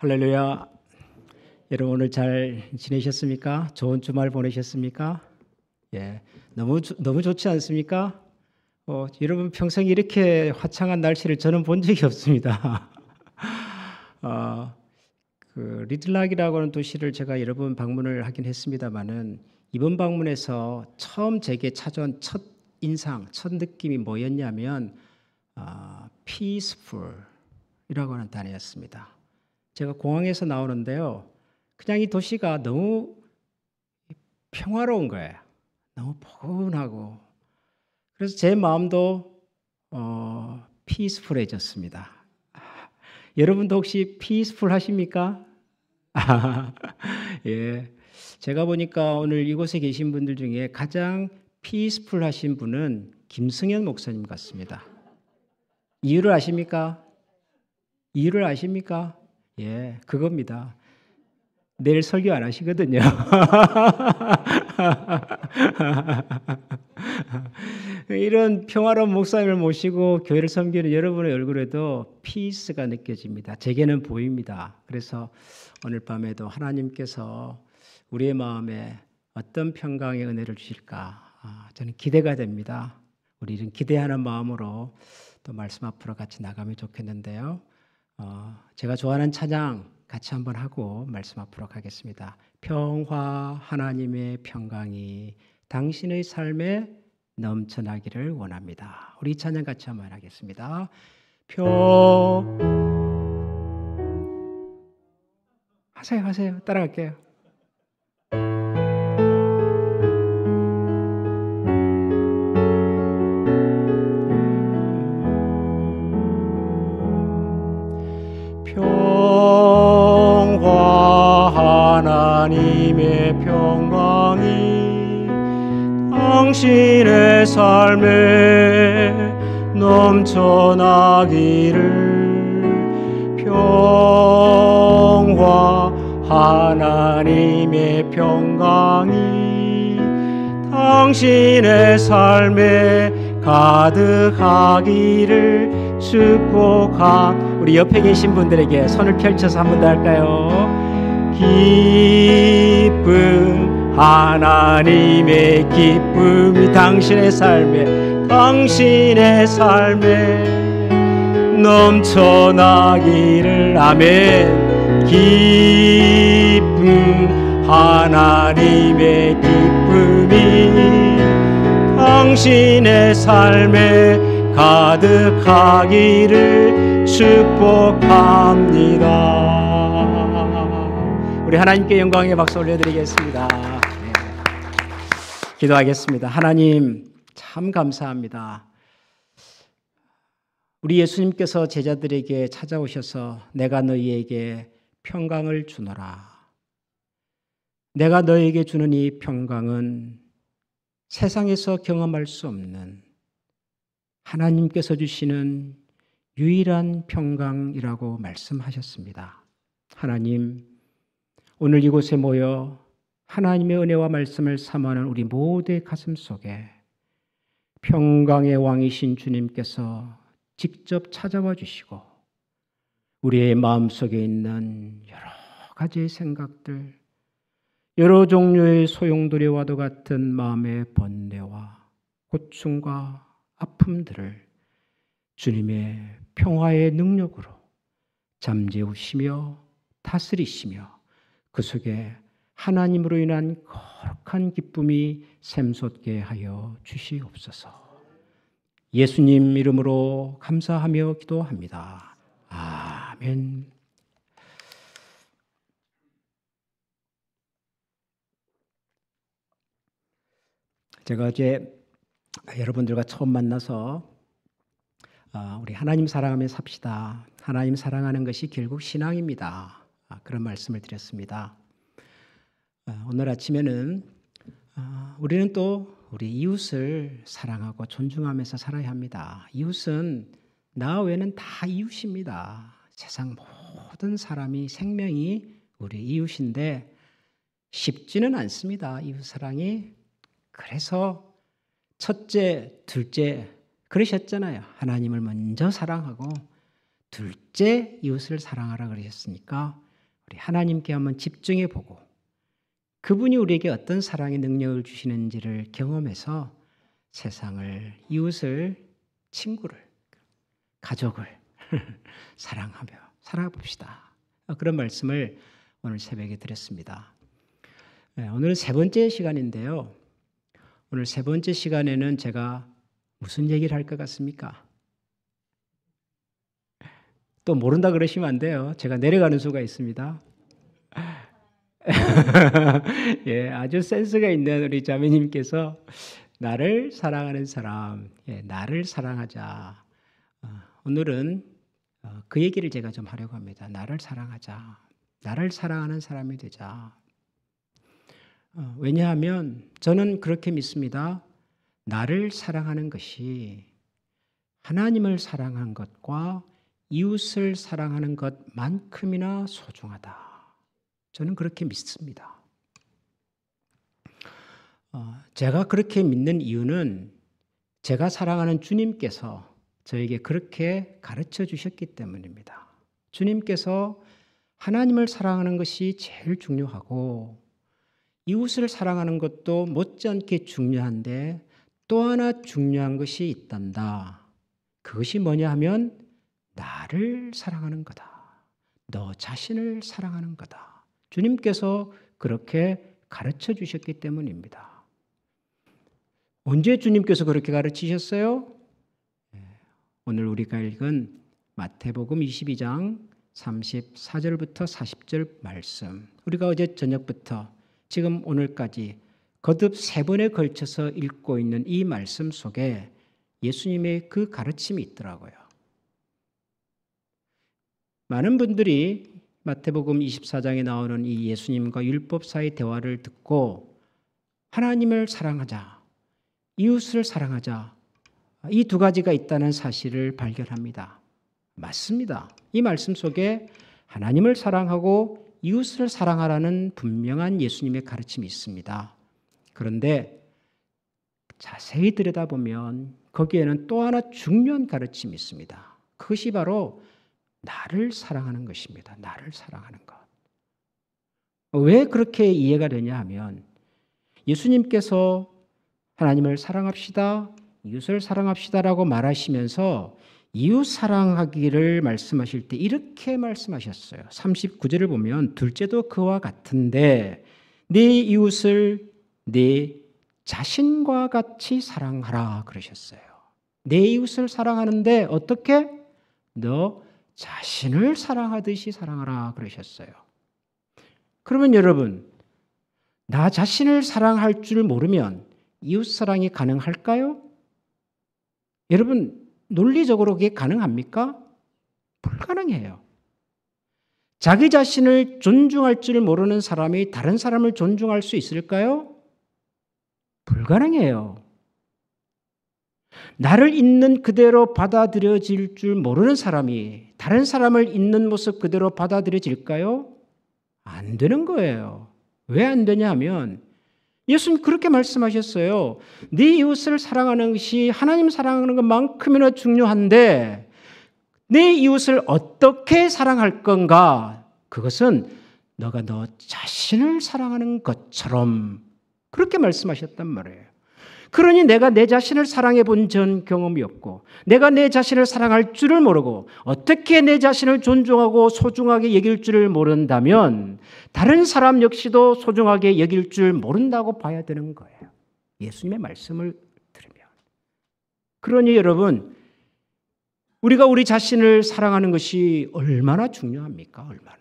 할렐루야. 여러분 오늘 잘 지내셨습니까? 좋은 주말 보내셨습니까? 예, 너무 좋지 않습니까? 여러분 평생 이렇게 화창한 날씨를 저는 본 적이 없습니다. 리틀락이라고 하는 도시를 제가 여러 번 방문을 하긴 했습니다만은 이번 방문에서 처음 제게 찾아온 첫 인상, 첫 느낌이 뭐였냐면 peaceful이라고 하는 단어였습니다. 제가 공항에서 나오는데요. 그냥 이 도시가 너무 평화로운 거예요. 너무 포근하고. 그래서 제 마음도 피스풀해졌습니다. 여러분도 혹시 피스풀 하십니까? 예. 제가 보니까 오늘 이곳에 계신 분들 중에 가장 피스풀 하신 분은 김승현 목사님 같습니다. 이유를 아십니까? 이유를 아십니까? 예, 그겁니다. 내일 설교 안 하시거든요. 이런 평화로운 목사님을 모시고 교회를 섬기는 여러분의 얼굴에도 피스가 느껴집니다. 제게는 보입니다. 그래서 오늘 밤에도 하나님께서 우리의 마음에 어떤 평강의 은혜를 주실까 저는 기대가 됩니다. 우리 이런 기대하는 마음으로 또 말씀 앞으로 같이 나가면 좋겠는데요. 제가 좋아하는 찬양 같이 한번 하고 말씀 앞으로 가겠습니다. 평화 하나님의 평강이 당신의 삶에 넘쳐나기를 원합니다. 우리 찬양 같이 한번 하겠습니다. 하세요. 따라갈게요. 평화 하나님의 평강이 당신의 삶에 넘쳐나기를. 평화 하나님의 평강이 당신의 삶에 가득하기를 축복합니다. 우리 옆에 계신 분들에게 손을 펼쳐서 한 번 더 할까요? 기쁨 하나님의 기쁨이 당신의 삶에 넘쳐나기를. 아멘. 기쁨 하나님의 기쁨이 당신의 삶에 가득하기를 축복합니다. 우리 하나님께 영광의 박수 올려드리겠습니다. 네. 기도하겠습니다. 하나님 참 감사합니다. 우리 예수님께서 제자들에게 찾아오셔서 내가 너희에게 평강을 주노라. 내가 너희에게 주는 이 평강은 세상에서 경험할 수 없는 하나님께서 주시는 유일한 평강이라고 말씀하셨습니다. 하나님, 오늘 이곳에 모여 하나님의 은혜와 말씀을 사모하는 우리 모두의 가슴 속에 평강의 왕이신 주님께서 직접 찾아와 주시고 우리의 마음속에 있는 여러 가지의 생각들, 여러 종류의 소용돌이와도 같은 마음의 번뇌와 고충과 아픔들을 주님의 평화의 능력으로 잠재우시며 다스리시며 그 속에 하나님으로 인한 거룩한 기쁨이 샘솟게 하여 주시옵소서. 예수님 이름으로 감사하며 기도합니다. 아멘. 제가 어제 여러분들과 처음 만나서 우리 하나님 사랑하며 삽시다. 하나님 사랑하는 것이 결국 신앙입니다. 그런 말씀을 드렸습니다. 오늘 아침에는 우리는 또 우리 이웃을 사랑하고 존중하면서 살아야 합니다. 이웃은 나 외에는 다 이웃입니다. 세상 모든 사람이 생명이 우리 이웃인데 쉽지는 않습니다. 이웃 사랑이. 그래서 첫째, 둘째 그러셨잖아요. 하나님을 먼저 사랑하고 둘째 이웃을 사랑하라 그러셨으니까 우리 하나님께 한번 집중해 보고 그분이 우리에게 어떤 사랑의 능력을 주시는지를 경험해서 세상을, 이웃을, 친구를, 가족을 사랑하며 살아봅시다. 그런 말씀을 오늘 새벽에 드렸습니다. 오늘은 세 번째 시간인데요. 오늘 세 번째 시간에는 제가 무슨 얘기를 할 것 같습니까? 또 모른다 그러시면 안 돼요. 제가 내려가는 수가 있습니다. 예, 아주 센스가 있는 우리 자매님께서 나를 사랑하는 사람, 나를 사랑하자. 오늘은 그 얘기를 제가 좀 하려고 합니다. 나를 사랑하자. 나를 사랑하는 사람이 되자. 왜냐하면 저는 그렇게 믿습니다. 나를 사랑하는 것이 하나님을 사랑한 것과 이웃을 사랑하는 것만큼이나 소중하다. 저는 그렇게 믿습니다. 제가 그렇게 믿는 이유는 제가 사랑하는 주님께서 저에게 그렇게 가르쳐 주셨기 때문입니다. 주님께서 하나님을 사랑하는 것이 제일 중요하고 이웃을 사랑하는 것도 못지않게 중요한데 또 하나 중요한 것이 있단다. 그것이 뭐냐 하면 나를 사랑하는 거다. 너 자신을 사랑하는 거다. 주님께서 그렇게 가르쳐 주셨기 때문입니다. 언제 주님께서 그렇게 가르치셨어요? 오늘 우리가 읽은 마태복음 22장 34절부터 40절 말씀. 우리가 어제 저녁부터 지금 오늘까지 거듭 세 번에 걸쳐서 읽고 있는 이 말씀 속에 예수님의 그 가르침이 있더라고요. 많은 분들이 마태복음 24장에 나오는 이 예수님과 율법사의 대화를 듣고 하나님을 사랑하자, 이웃을 사랑하자, 이 두 가지가 있다는 사실을 발견합니다. 맞습니다. 이 말씀 속에 하나님을 사랑하고 이웃을 사랑하라는 분명한 예수님의 가르침이 있습니다. 그런데 자세히 들여다보면 거기에는 또 하나 중요한 가르침이 있습니다. 그것이 바로 나를 사랑하는 것입니다. 나를 사랑하는 것. 왜 그렇게 이해가 되냐 하면 예수님께서 하나님을 사랑합시다, 이웃을 사랑합시다라고 말하시면서 이웃 사랑하기를 말씀하실 때 이렇게 말씀하셨어요. 39절을 보면 둘째도 그와 같은데 네 이웃을 네 자신과 같이 사랑하라 그러셨어요. 내 이웃을 사랑하는데 어떻게? 너 자신을 사랑하듯이 사랑하라 그러셨어요. 그러면 여러분, 나 자신을 사랑할 줄 모르면 이웃 사랑이 가능할까요? 여러분, 논리적으로 그게 가능합니까? 불가능해요. 자기 자신을 존중할 줄 모르는 사람이 다른 사람을 존중할 수 있을까요? 불가능해요. 나를 있는 그대로 받아들여질 줄 모르는 사람이 다른 사람을 있는 모습 그대로 받아들여질까요? 안 되는 거예요. 왜 안 되냐 하면 예수님 그렇게 말씀하셨어요. 네 이웃을 사랑하는 것이 하나님 사랑하는 것만큼이나 중요한데 네 이웃을 어떻게 사랑할 건가? 그것은 너가 너 자신을 사랑하는 것처럼 그렇게 말씀하셨단 말이에요. 그러니 내가 내 자신을 사랑해 본 전 경험이 없고 내가 내 자신을 사랑할 줄을 모르고 어떻게 내 자신을 존중하고 소중하게 여길 줄을 모른다면 다른 사람 역시도 소중하게 여길 줄 모른다고 봐야 되는 거예요. 예수님의 말씀을 들으면. 그러니 여러분, 우리가 우리 자신을 사랑하는 것이 얼마나 중요합니까? 얼마나.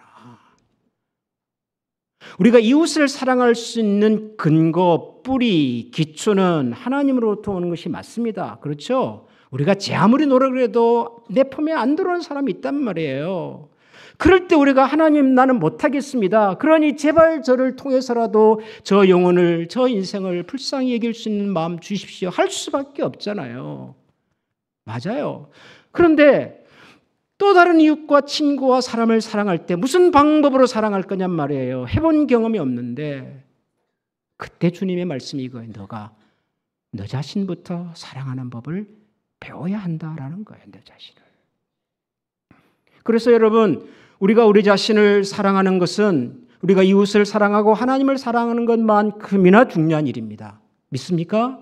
우리가 이웃을 사랑할 수 있는 근거, 뿌리, 기초는 하나님으로부터 오는 것이 맞습니다. 그렇죠? 우리가 제 아무리 노력을 해도 내 품에 안 들어오는 사람이 있단 말이에요. 그럴 때 우리가 하나님 나는 못하겠습니다. 그러니 제발 저를 통해서라도 저 영혼을, 저 인생을 불쌍히 여길 수 있는 마음 주십시오. 할 수밖에 없잖아요. 맞아요. 그런데 또 다른 이웃과 친구와 사람을 사랑할 때 무슨 방법으로 사랑할 거냔 말이에요. 해본 경험이 없는데 그때 주님의 말씀이 이거예요. 너가 너 자신부터 사랑하는 법을 배워야 한다라는 거예요. 너 자신을. 그래서 여러분, 우리가 우리 자신을 사랑하는 것은 우리가 이웃을 사랑하고 하나님을 사랑하는 것만큼이나 중요한 일입니다. 믿습니까?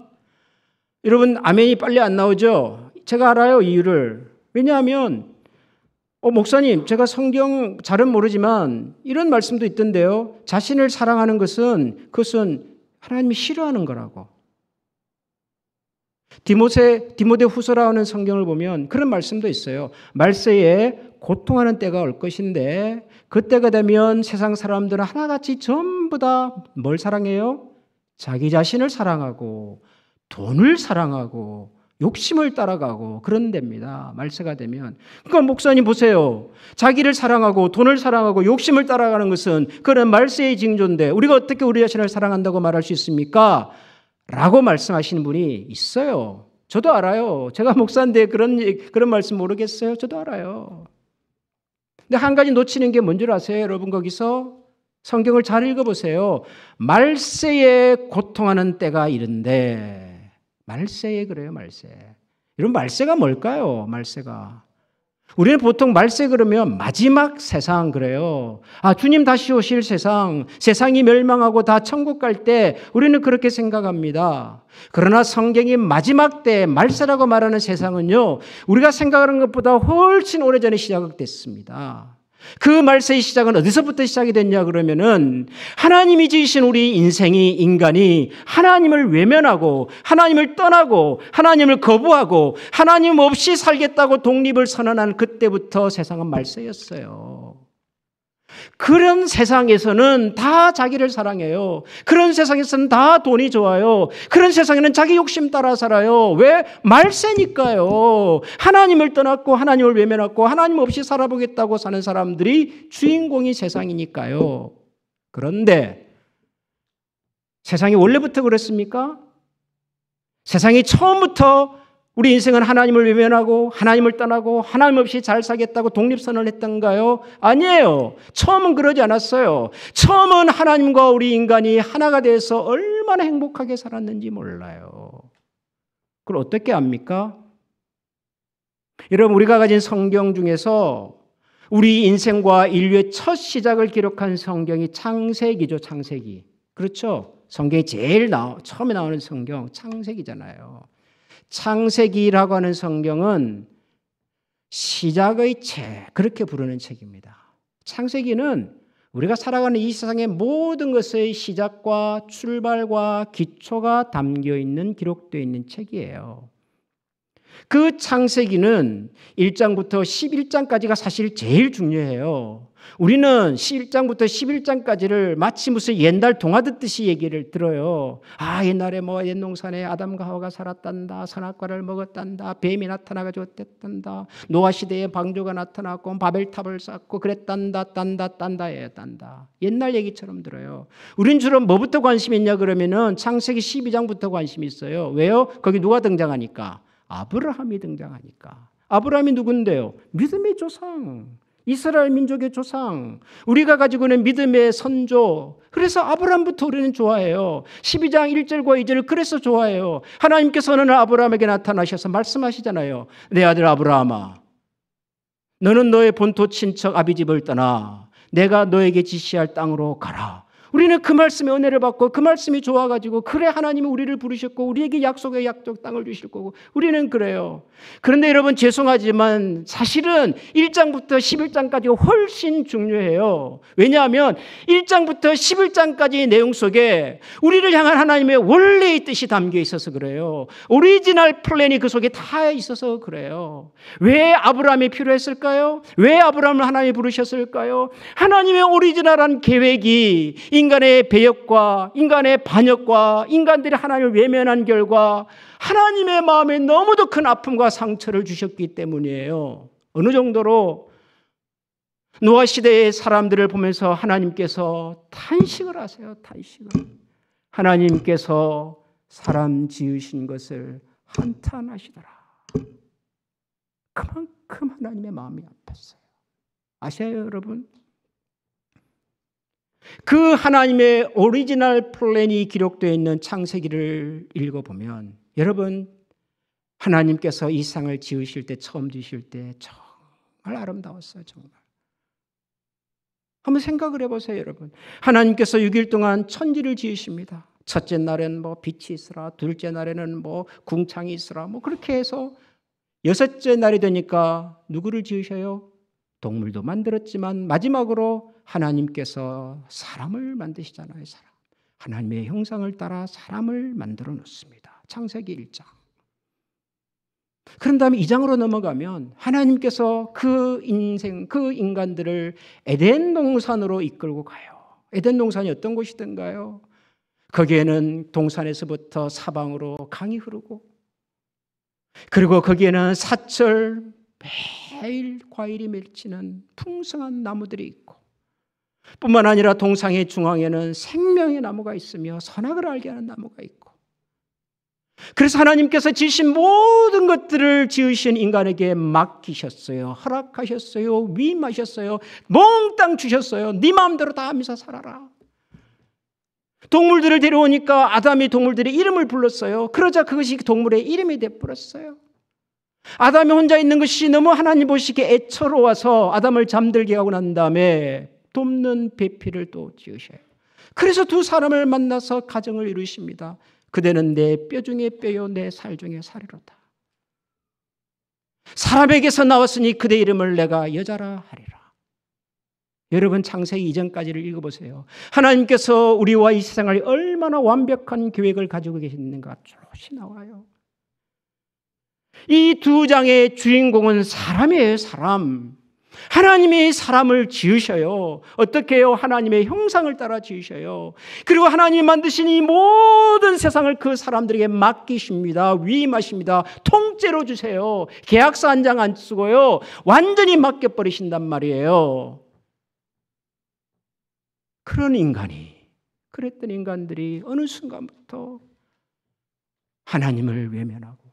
여러분 아멘이 빨리 안 나오죠? 제가 알아요, 이유를. 왜냐하면 목사님, 제가 성경 잘은 모르지만 이런 말씀도 있던데요. 자신을 사랑하는 그것은 하나님이 싫어하는 거라고. 디모데 후서라는 성경을 보면 그런 말씀도 있어요. 말세에 고통하는 때가 올 것인데 그때가 되면 세상 사람들은 하나같이 전부 다 뭘 사랑해요? 자기 자신을 사랑하고 돈을 사랑하고 욕심을 따라가고 그런 데입니다. 말세가 되면. 그러니까 목사님 보세요. 자기를 사랑하고 돈을 사랑하고 욕심을 따라가는 것은 그런 말세의 징조인데 우리가 어떻게 우리 자신을 사랑한다고 말할 수 있습니까? 라고 말씀하시는 분이 있어요. 저도 알아요. 제가 목사인데 그런 말씀 모르겠어요? 저도 알아요. 근데 한 가지 놓치는 게 뭔지 아세요? 여러분 거기서 성경을 잘 읽어보세요. 말세에 고통하는 때가 이른데 말세에 그래요. 말세. 여러분 말세가 뭘까요? 말세가. 우리는 보통 말세 그러면 마지막 세상 그래요. 주님 다시 오실 세상, 세상이 멸망하고 다 천국 갈 때 우리는 그렇게 생각합니다. 그러나 성경이 마지막 때 말세라고 말하는 세상은요, 우리가 생각하는 것보다 훨씬 오래전에 시작됐습니다. 그 말세의 시작은 어디서부터 시작이 됐냐 그러면은 하나님이 지으신 우리 인간이 하나님을 외면하고 하나님을 떠나고 하나님을 거부하고 하나님 없이 살겠다고 독립을 선언한 그때부터 세상은 말세였어요. 그런 세상에서는 다 자기를 사랑해요. 그런 세상에서는 다 돈이 좋아요. 그런 세상에는 자기 욕심 따라 살아요. 왜? 말세니까요. 하나님을 떠났고 하나님을 외면하고 하나님 없이 살아보겠다고 사는 사람들이 주인공이 세상이니까요. 그런데 세상이 원래부터 그랬습니까? 세상이 처음부터 우리 인생은 하나님을 외면하고 하나님을 떠나고 하나님 없이 잘 살겠다고 독립선언을 했던가요? 아니에요. 처음은 그러지 않았어요. 처음은 하나님과 우리 인간이 하나가 돼서 얼마나 행복하게 살았는지 몰라요. 그걸 어떻게 압니까? 여러분 우리가 가진 성경 중에서 우리 인생과 인류의 첫 시작을 기록한 성경이 창세기죠. 창세기. 그렇죠? 성경이 제일 처음에 나오는 성경 창세기잖아요. 창세기라고 하는 성경은 시작의 책, 그렇게 부르는 책입니다. 창세기는 우리가 살아가는 이 세상의 모든 것의 시작과 출발과 기초가 담겨 있는, 기록되어 있는 책이에요. 그 창세기는 1장부터 11장까지가 사실 제일 중요해요. 우리는 11장부터 11장까지를 마치 무슨 옛날 동화 듣듯이 얘기를 들어요. 옛날에 옛 농산에 아담과 하와가 살았단다. 선악과를 먹었단다. 뱀이 나타나가지고 어땠단다. 노아 시대에 방주가 나타났고 바벨탑을 쌓고 그랬단다. 딴다. 옛날 얘기처럼 들어요. 우린 주로 뭐부터 관심이 있냐 그러면은 창세기 12장부터 관심이 있어요. 왜요? 거기 누가 등장하니까? 아브라함이 등장하니까. 아브라함이 누군데요? 믿음의 조상. 이스라엘 민족의 조상, 우리가 가지고 있는 믿음의 선조. 그래서 아브라함부터 우리는 좋아해요. 12장 1절과 2절을 그래서 좋아해요. 하나님께서는 아브라함에게 나타나셔서 말씀하시잖아요. 내 아들 아브라함아, 너는 너의 본토 친척 아비집을 떠나 내가 너에게 지시할 땅으로 가라. 우리는 그 말씀에 은혜를 받고 그 말씀이 좋아가지고 그래 하나님이 우리를 부르셨고 우리에게 약속의 땅을 주실 거고 우리는 그래요. 그런데 여러분 죄송하지만 사실은 1장부터 11장까지 훨씬 중요해요. 왜냐하면 1장부터 11장까지의 내용 속에 우리를 향한 하나님의 원래의 뜻이 담겨 있어서 그래요. 오리지널 플랜이 그 속에 다 있어서 그래요. 왜 아브라함이 필요했을까요? 왜 아브라함을 하나님이 부르셨을까요? 하나님의 오리지널한 계획이 인간의 배역과 인간의 반역과 인간들이 하나님을 외면한 결과 하나님의 마음에 너무도 큰 아픔과 상처를 주셨기 때문이에요. 어느 정도로 노아 시대의 사람들을 보면서 하나님께서 탄식을 하세요. 탄식을. 하나님께서 사람 지으신 것을 한탄하시더라. 그만큼 하나님의 마음이 아팠어요. 아셔요, 여러분? 그 하나님의 오리지널 플랜이 기록되어 있는 창세기를 읽어보면 여러분 하나님께서 이 세상을 지으실 때 처음 지으실 때 정말 아름다웠어요. 정말. 한번 생각을 해보세요, 여러분. 하나님께서 6일 동안 천지를 지으십니다. 첫째 날에는 빛이 있으라, 둘째 날에는 궁창이 있으라, 그렇게 해서 여섯째 날이 되니까 누구를 지으셔요? 동물도 만들었지만 마지막으로 하나님께서 사람을 만드시잖아요. 사람. 하나님의 형상을 따라 사람을 만들어 놓습니다. 창세기 1장. 그런 다음에 2장으로 넘어가면 하나님께서 그 인간들을 에덴 동산으로 이끌고 가요. 에덴 동산이 어떤 곳이던가요? 거기에는 동산에서부터 사방으로 강이 흐르고, 그리고 거기에는 사철 매일 과일이 맺히는 풍성한 나무들이 있고, 뿐만 아니라 동산의 중앙에는 생명의 나무가 있으며 선악을 알게 하는 나무가 있고, 그래서 하나님께서 지으신 모든 것들을 지으신 인간에게 맡기셨어요. 허락하셨어요. 위임하셨어요. 몽땅 주셨어요. 네 마음대로 다 하면서 살아라. 동물들을 데려오니까 아담이 동물들의 이름을 불렀어요. 그러자 그것이 동물의 이름이 되어버렸어요. 아담이 혼자 있는 것이 너무 하나님 보시기에 애처로워서 아담을 잠들게 하고 난 다음에 돕는 배필을 또 지으셔요. 그래서 두 사람을 만나서 가정을 이루십니다. 그대는 내 뼈 중에 뼈요 내 살 중에 살이로다. 사람에게서 나왔으니 그대 이름을 내가 여자라 하리라. 여러분, 창세기 이전까지를 읽어보세요. 하나님께서 우리와 이 세상을 얼마나 완벽한 계획을 가지고 계시는가 쭉 나와요. 이 두 장의 주인공은 사람이에요. 사람. 하나님이 사람을 지으셔요. 어떻게 해요? 하나님의 형상을 따라 지으셔요. 그리고 하나님이 만드신 이 모든 세상을 그 사람들에게 맡기십니다. 위임하십니다. 통째로 주세요. 계약서 한 장 안 쓰고요. 완전히 맡겨버리신단 말이에요. 그랬던 인간들이 어느 순간부터 하나님을 외면하고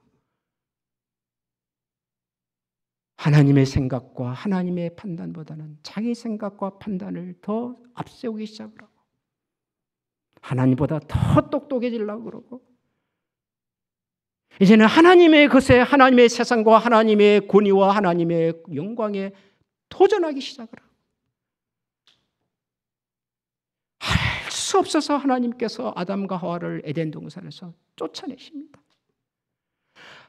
하나님의 생각과 하나님의 판단보다는 자기 생각과 판단을 더 앞세우기 시작을 하고 하나님보다 더 똑똑해지려고 그러고 이제는 하나님의 것에 하나님의 세상과 하나님의 권위와 하나님의 영광에 도전하기 시작을 하고 할 수 없어서 하나님께서 아담과 하와를 에덴 동산에서 쫓아내십니다.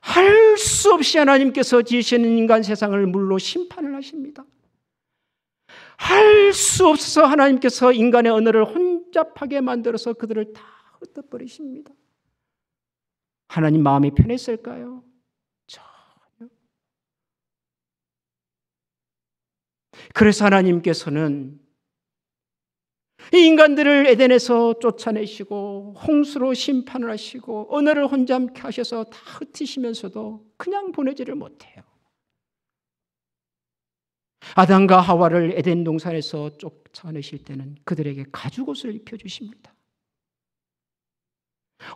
할 수 없이 하나님께서 지으시는 인간 세상을 물로 심판을 하십니다. 할 수 없어서 하나님께서 인간의 언어를 혼잡하게 만들어서 그들을 다 흩어버리십니다. 하나님 마음이 편했을까요? 전혀. 그래서 하나님께서는 이 인간들을 에덴에서 쫓아내시고 홍수로 심판을 하시고 언어를 혼잡케 하셔서 다 흩으시면서도 그냥 보내지를 못해요. 아담과 하와를 에덴 동산에서 쫓아내실 때는 그들에게 가죽옷을 입혀주십니다.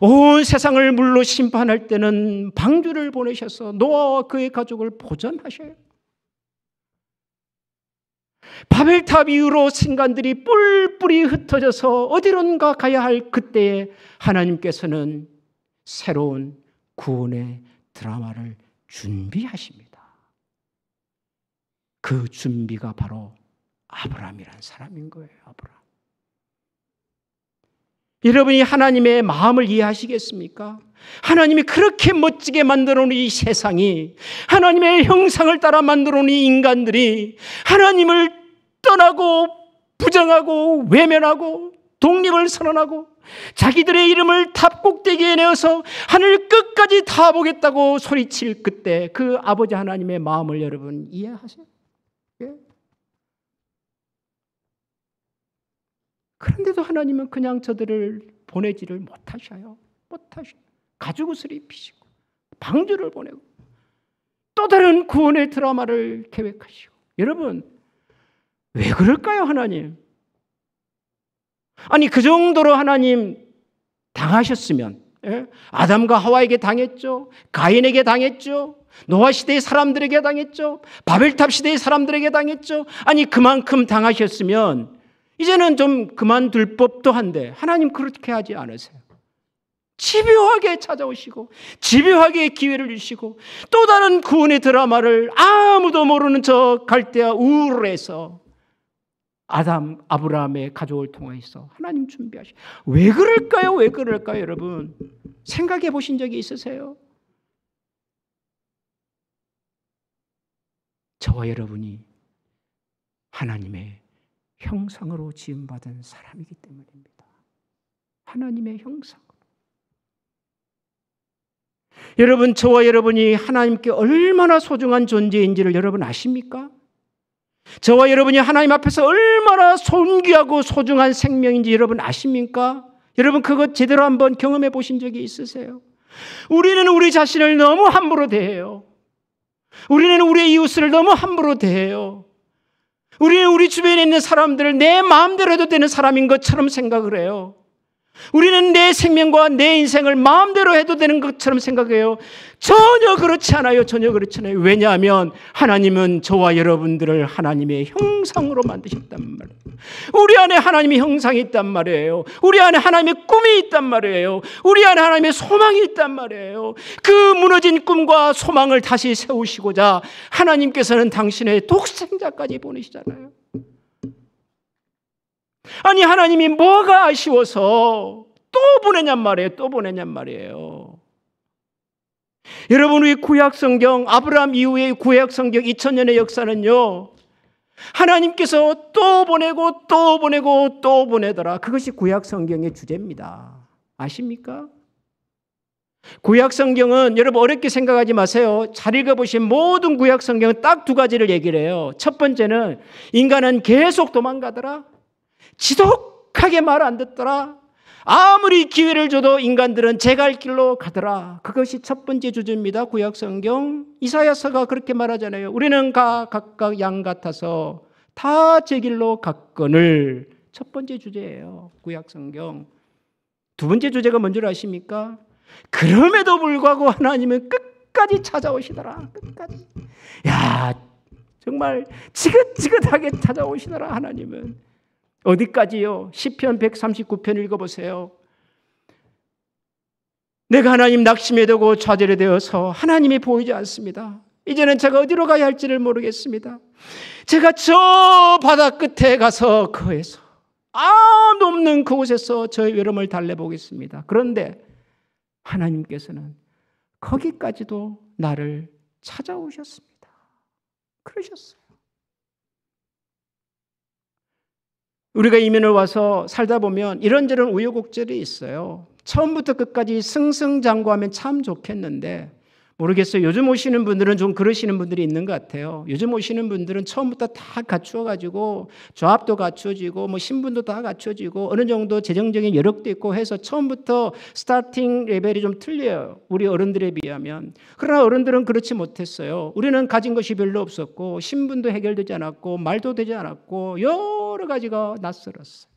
온 세상을 물로 심판할 때는 방주를 보내셔서 노아와 그의 가족을 보전하셔요. 바벨탑 이후로 인간들이 뿔뿔이 흩어져서 어디론가 가야 할 그때에 하나님께서는 새로운 구원의 드라마를 준비하십니다. 그 준비가 바로 아브라함이라는 사람인 거예요. 아브라함. 여러분이 하나님의 마음을 이해하시겠습니까? 하나님이 그렇게 멋지게 만들어 놓은 이 세상이, 하나님의 형상을 따라 만들어 놓은 이 인간들이 하나님을 떠나고 부정하고 외면하고 독립을 선언하고 자기들의 이름을 탑 꼭대기에 내어서 하늘 끝까지 다 보겠다고 소리칠 그때 그 아버지 하나님의 마음을 여러분 이해하세요? 예? 그런데도 하나님은 그냥 저들을 보내지를 못하셔요. 가죽옷을 입히시고 방주를 보내고 또 다른 구원의 드라마를 계획하시고. 여러분, 왜 그럴까요, 하나님? 아니, 그 정도로 하나님 당하셨으면, 예? 아담과 하와에게 당했죠. 가인에게 당했죠. 노아 시대의 사람들에게 당했죠. 바벨탑 시대의 사람들에게 당했죠. 아니, 그만큼 당하셨으면 이제는 좀 그만둘 법도 한데 하나님 그렇게 하지 않으세요. 집요하게 찾아오시고 집요하게 기회를 주시고 또 다른 구원의 드라마를 아무도 모르는 저 갈대아 우르에서 아브라함의 가족을 통해서 하나님 준비하시. 왜 그럴까요? 왜 그럴까요, 여러분? 생각해 보신 적이 있으세요? 저와 여러분이 하나님의 형상으로 지음받은 사람이기 때문입니다. 하나님의 형상. 여러분, 저와 여러분이 하나님께 얼마나 소중한 존재인지를 여러분 아십니까? 저와 여러분이 하나님 앞에서 얼마나 존귀하고 소중한 생명인지 여러분 아십니까? 여러분 그것 제대로 한번 경험해 보신 적이 있으세요? 우리는 우리 자신을 너무 함부로 대해요. 우리는 우리의 이웃을 너무 함부로 대해요. 우리는 우리 주변에 있는 사람들을 내 마음대로 해도 되는 사람인 것처럼 생각을 해요. 우리는 내 생명과 내 인생을 마음대로 해도 되는 것처럼 생각해요. 전혀 그렇지 않아요. 전혀 그렇지 않아요. 왜냐하면 하나님은 저와 여러분들을 하나님의 형상으로 만드셨단 말이에요. 우리 안에 하나님의 형상이 있단 말이에요. 우리 안에 하나님의 꿈이 있단 말이에요. 우리 안에 하나님의 소망이 있단 말이에요. 그 무너진 꿈과 소망을 다시 세우시고자 하나님께서는 당신의 독생자까지 보내시잖아요. 아니 하나님이 뭐가 아쉬워서 또 보내냔 말이에요. 또 보내냔 말이에요. 여러분 우리 구약성경 아브라함 이후의 구약성경 2000년의 역사는요. 하나님께서 또 보내고 또 보내고 또 보내더라. 그것이 구약성경의 주제입니다. 아십니까? 구약성경은 여러분 어렵게 생각하지 마세요. 잘 읽어보신 모든 구약성경은 딱 두 가지를 얘기를 해요. 첫 번째는 인간은 계속 도망가더라. 지독하게 말 안 듣더라. 아무리 기회를 줘도 인간들은 제 갈 길로 가더라. 그것이 첫 번째 주제입니다. 구약성경 이사야서가 그렇게 말하잖아요. 우리는 각각 양 같아서 다 제 길로 갔거늘. 첫 번째 주제예요. 구약성경. 두 번째 주제가 뭔지 아십니까? 그럼에도 불구하고 하나님은 끝까지 찾아오시더라. 끝까지. 야, 정말 지긋지긋하게 찾아오시더라. 하나님은. 어디까지요? 시편 139편 읽어보세요. 내가 하나님 낙심에 되고 좌절에 되어서 하나님이 보이지 않습니다. 이제는 제가 어디로 가야 할지를 모르겠습니다. 제가 저 바다 끝에 가서 거해서 아무도 없는 그곳에서 저의 외로움을 달래보겠습니다. 그런데 하나님께서는 거기까지도 나를 찾아오셨습니다. 그러셨어요. 우리가 이민을 와서 살다 보면 이런저런 우여곡절이 있어요. 처음부터 끝까지 승승장구하면 참 좋겠는데 모르겠어요. 요즘 오시는 분들은 좀 그러시는 분들이 있는 것 같아요. 요즘 오시는 분들은 처음부터 다 갖추어가지고 조합도 갖추어지고 뭐 신분도 다 갖추어지고 어느 정도 재정적인 여력도 있고 해서 처음부터 스타팅 레벨이 좀 틀려요. 우리 어른들에 비하면. 그러나 어른들은 그렇지 못했어요. 우리는 가진 것이 별로 없었고 신분도 해결되지 않았고 말도 되지 않았고 여러 가지가 낯설었어요.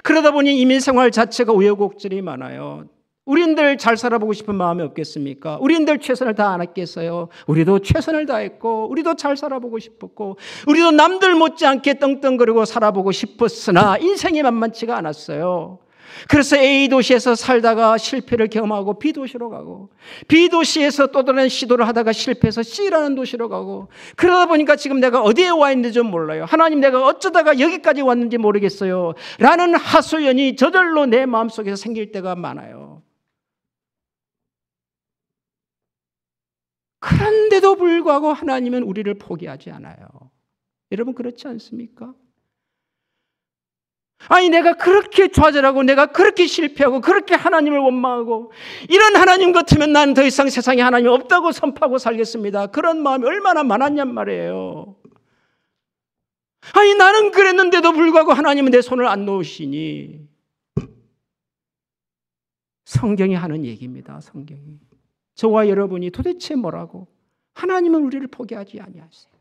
그러다 보니 이민생활 자체가 우여곡절이 많아요. 우리들 잘 살아보고 싶은 마음이 없겠습니까? 우리들 최선을 다 안 했겠어요? 우리도 최선을 다했고 우리도 잘 살아보고 싶었고 우리도 남들 못지않게 떵떵거리고 살아보고 싶었으나 인생이 만만치가 않았어요. 그래서 A도시에서 살다가 실패를 경험하고 B도시로 가고 B도시에서 또 다른 시도를 하다가 실패해서 C라는 도시로 가고 그러다 보니까 지금 내가 어디에 와 있는지 좀 몰라요. 하나님 내가 어쩌다가 여기까지 왔는지 모르겠어요. 라는 하소연이 저절로 내 마음속에서 생길 때가 많아요. 그런데도 불구하고 하나님은 우리를 포기하지 않아요. 여러분 그렇지 않습니까? 아니 내가 그렇게 좌절하고 내가 그렇게 실패하고 그렇게 하나님을 원망하고 이런 하나님 같으면 난 더 이상 세상에 하나님이 없다고 선포하고 살겠습니다. 그런 마음이 얼마나 많았냔 말이에요. 아니 나는 그랬는데도 불구하고 하나님은 내 손을 안 놓으시니. 성경이 하는 얘기입니다. 성경이. 저와 여러분이 도대체 뭐라고? 하나님은 우리를 포기하지 아니하세요.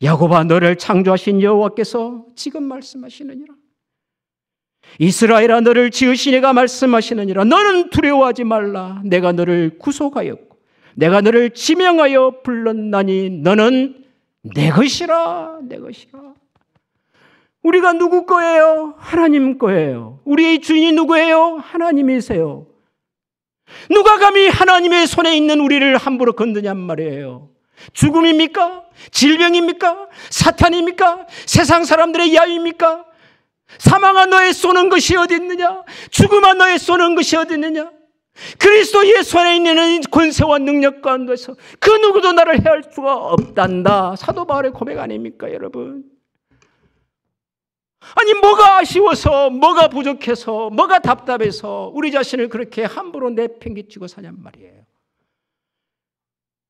야곱아 너를 창조하신 여호와께서 지금 말씀하시느니라. 이스라엘아 너를 지으신 이가 말씀하시느니라. 너는 두려워하지 말라. 내가 너를 구속하였고 내가 너를 지명하여 불렀나니 너는 내 것이라. 내 것이라. 우리가 누구 거예요? 하나님 거예요. 우리의 주인이 누구예요? 하나님이세요. 누가 감히 하나님의 손에 있는 우리를 함부로 건드냔 말이에요. 죽음입니까? 질병입니까? 사탄입니까? 세상 사람들의 야유입니까? 사망아 너의 쏘는 것이 어디 있느냐? 죽음아 너의 쏘는 것이 어디 있느냐? 그리스도 예수 안에 있는 권세와 능력 가운데서 그 누구도 나를 해할 수가 없단다. 사도 바울의 고백 아닙니까, 여러분? 아니, 뭐가 아쉬워서, 뭐가 부족해서, 뭐가 답답해서 우리 자신을 그렇게 함부로 내팽개치고 사냔 말이에요.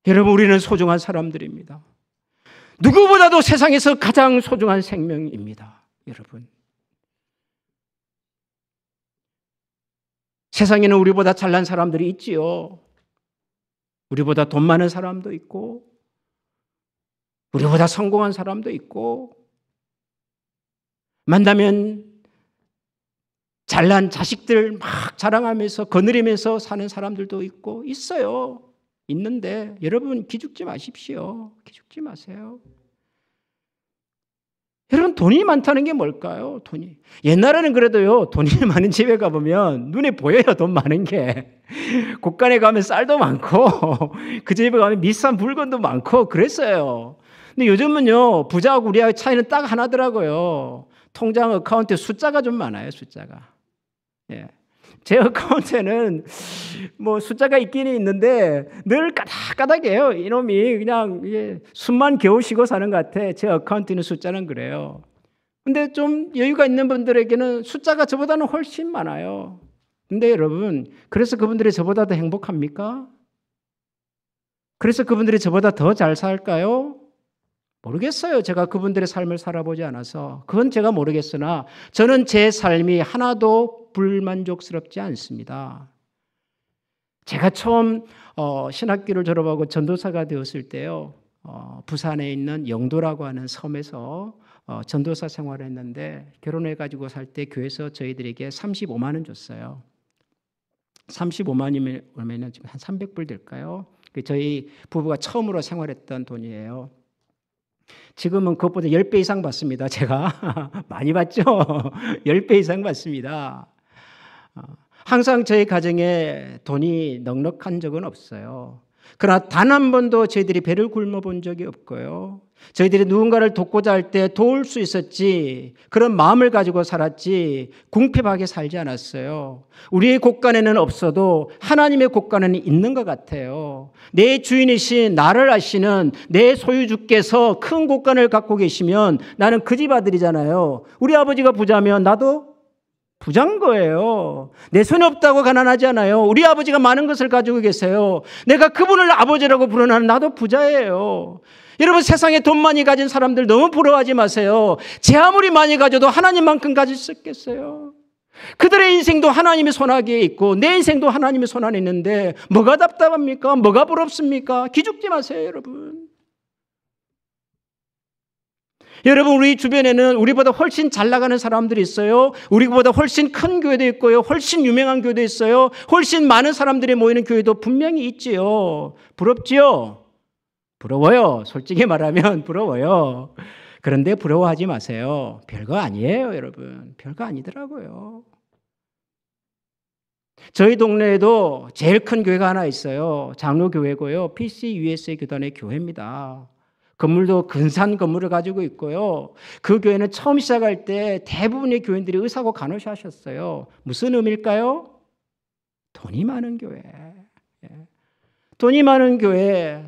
여러분, 우리는 소중한 사람들입니다. 누구보다도 세상에서 가장 소중한 생명입니다, 여러분. 세상에는 우리보다 잘난 사람들이 있지요. 우리보다 돈 많은 사람도 있고, 우리보다 성공한 사람도 있고, 만나면 잘난 자식들 막 자랑하면서 거느리면서 사는 사람들도 있고 있어요. 있는데 여러분 기죽지 마십시오. 기죽지 마세요. 여러분 돈이 많다는 게 뭘까요? 돈이. 옛날에는 그래도요. 돈이 많은 집에 가보면 눈에 보여요. 돈 많은 게. 곳간에 가면 쌀도 많고 그 집에 가면 비싼 물건도 많고 그랬어요. 근데 요즘은요. 부자하고 우리하고 차이는 딱 하나더라고요. 통장 어카운트에 숫자가 좀 많아요. 숫자가. 예. 제 어카운트에는 뭐 숫자가 있기는 있는데 늘 까닥까닥해요. 이놈이 그냥 숨만 겨우 쉬고 사는 것 같아. 제 어카운트는 숫자는 그래요. 근데 좀 여유가 있는 분들에게는 숫자가 저보다는 훨씬 많아요. 근데 여러분, 그래서 그분들이 저보다 더 행복합니까? 그래서 그분들이 저보다 더 잘 살까요? 모르겠어요. 제가 그분들의 삶을 살아보지 않아서. 그건 제가 모르겠으나 저는 제 삶이 하나도 불만족스럽지 않습니다. 제가 처음 신학교를 졸업하고 전도사가 되었을 때요. 부산에 있는 영도라고 하는 섬에서 전도사 생활을 했는데 결혼해가지고 살 때 교회에서 저희들에게 35만 원 줬어요. 35만이면 얼마나 지금 한 300불 될까요? 저희 부부가 처음으로 생활했던 돈이에요. 지금은 그것보다 10배 이상 받습니다. 제가 많이 받죠? 10배 이상 받습니다. 항상 저희 가정에 돈이 넉넉한 적은 없어요. 그러나 단 한 번도 저희들이 배를 굶어본 적이 없고요. 저희들이 누군가를 돕고자 할 때 도울 수 있었지 그런 마음을 가지고 살았지 궁핍하게 살지 않았어요. 우리의 곳간에는 없어도 하나님의 곳간에는 있는 것 같아요. 내 주인이신 나를 아시는 내 소유주께서 큰 곳간을 갖고 계시면 나는 그 집 아들이잖아요. 우리 아버지가 부자면 나도 부자인 거예요. 내 손에 없다고 가난하지 않아요. 우리 아버지가 많은 것을 가지고 계세요. 내가 그분을 아버지라고 부르는 나도 부자예요. 여러분 세상에 돈 많이 가진 사람들 너무 부러워하지 마세요. 제 아무리 많이 가져도 하나님만큼 가질 수 있겠어요. 그들의 인생도 하나님의 손아귀에 있고 내 인생도 하나님의 손안에 있는데 뭐가 답답합니까? 뭐가 부럽습니까? 기죽지 마세요, 여러분. 여러분 우리 주변에는 우리보다 훨씬 잘 나가는 사람들이 있어요. 우리보다 훨씬 큰 교회도 있고요. 훨씬 유명한 교회도 있어요. 훨씬 많은 사람들이 모이는 교회도 분명히 있지요. 부럽지요? 부러워요. 솔직히 말하면 부러워요. 그런데 부러워하지 마세요. 별거 아니에요, 여러분. 별거 아니더라고요. 저희 동네에도 제일 큰 교회가 하나 있어요. 장로교회고요. PCUSA 교단의 교회입니다. 건물도 근사한 건물을 가지고 있고요. 그 교회는 처음 시작할 때 대부분의 교인들이 의사고 간호사 하셨어요. 무슨 의미일까요? 돈이 많은 교회. 돈이 많은 교회,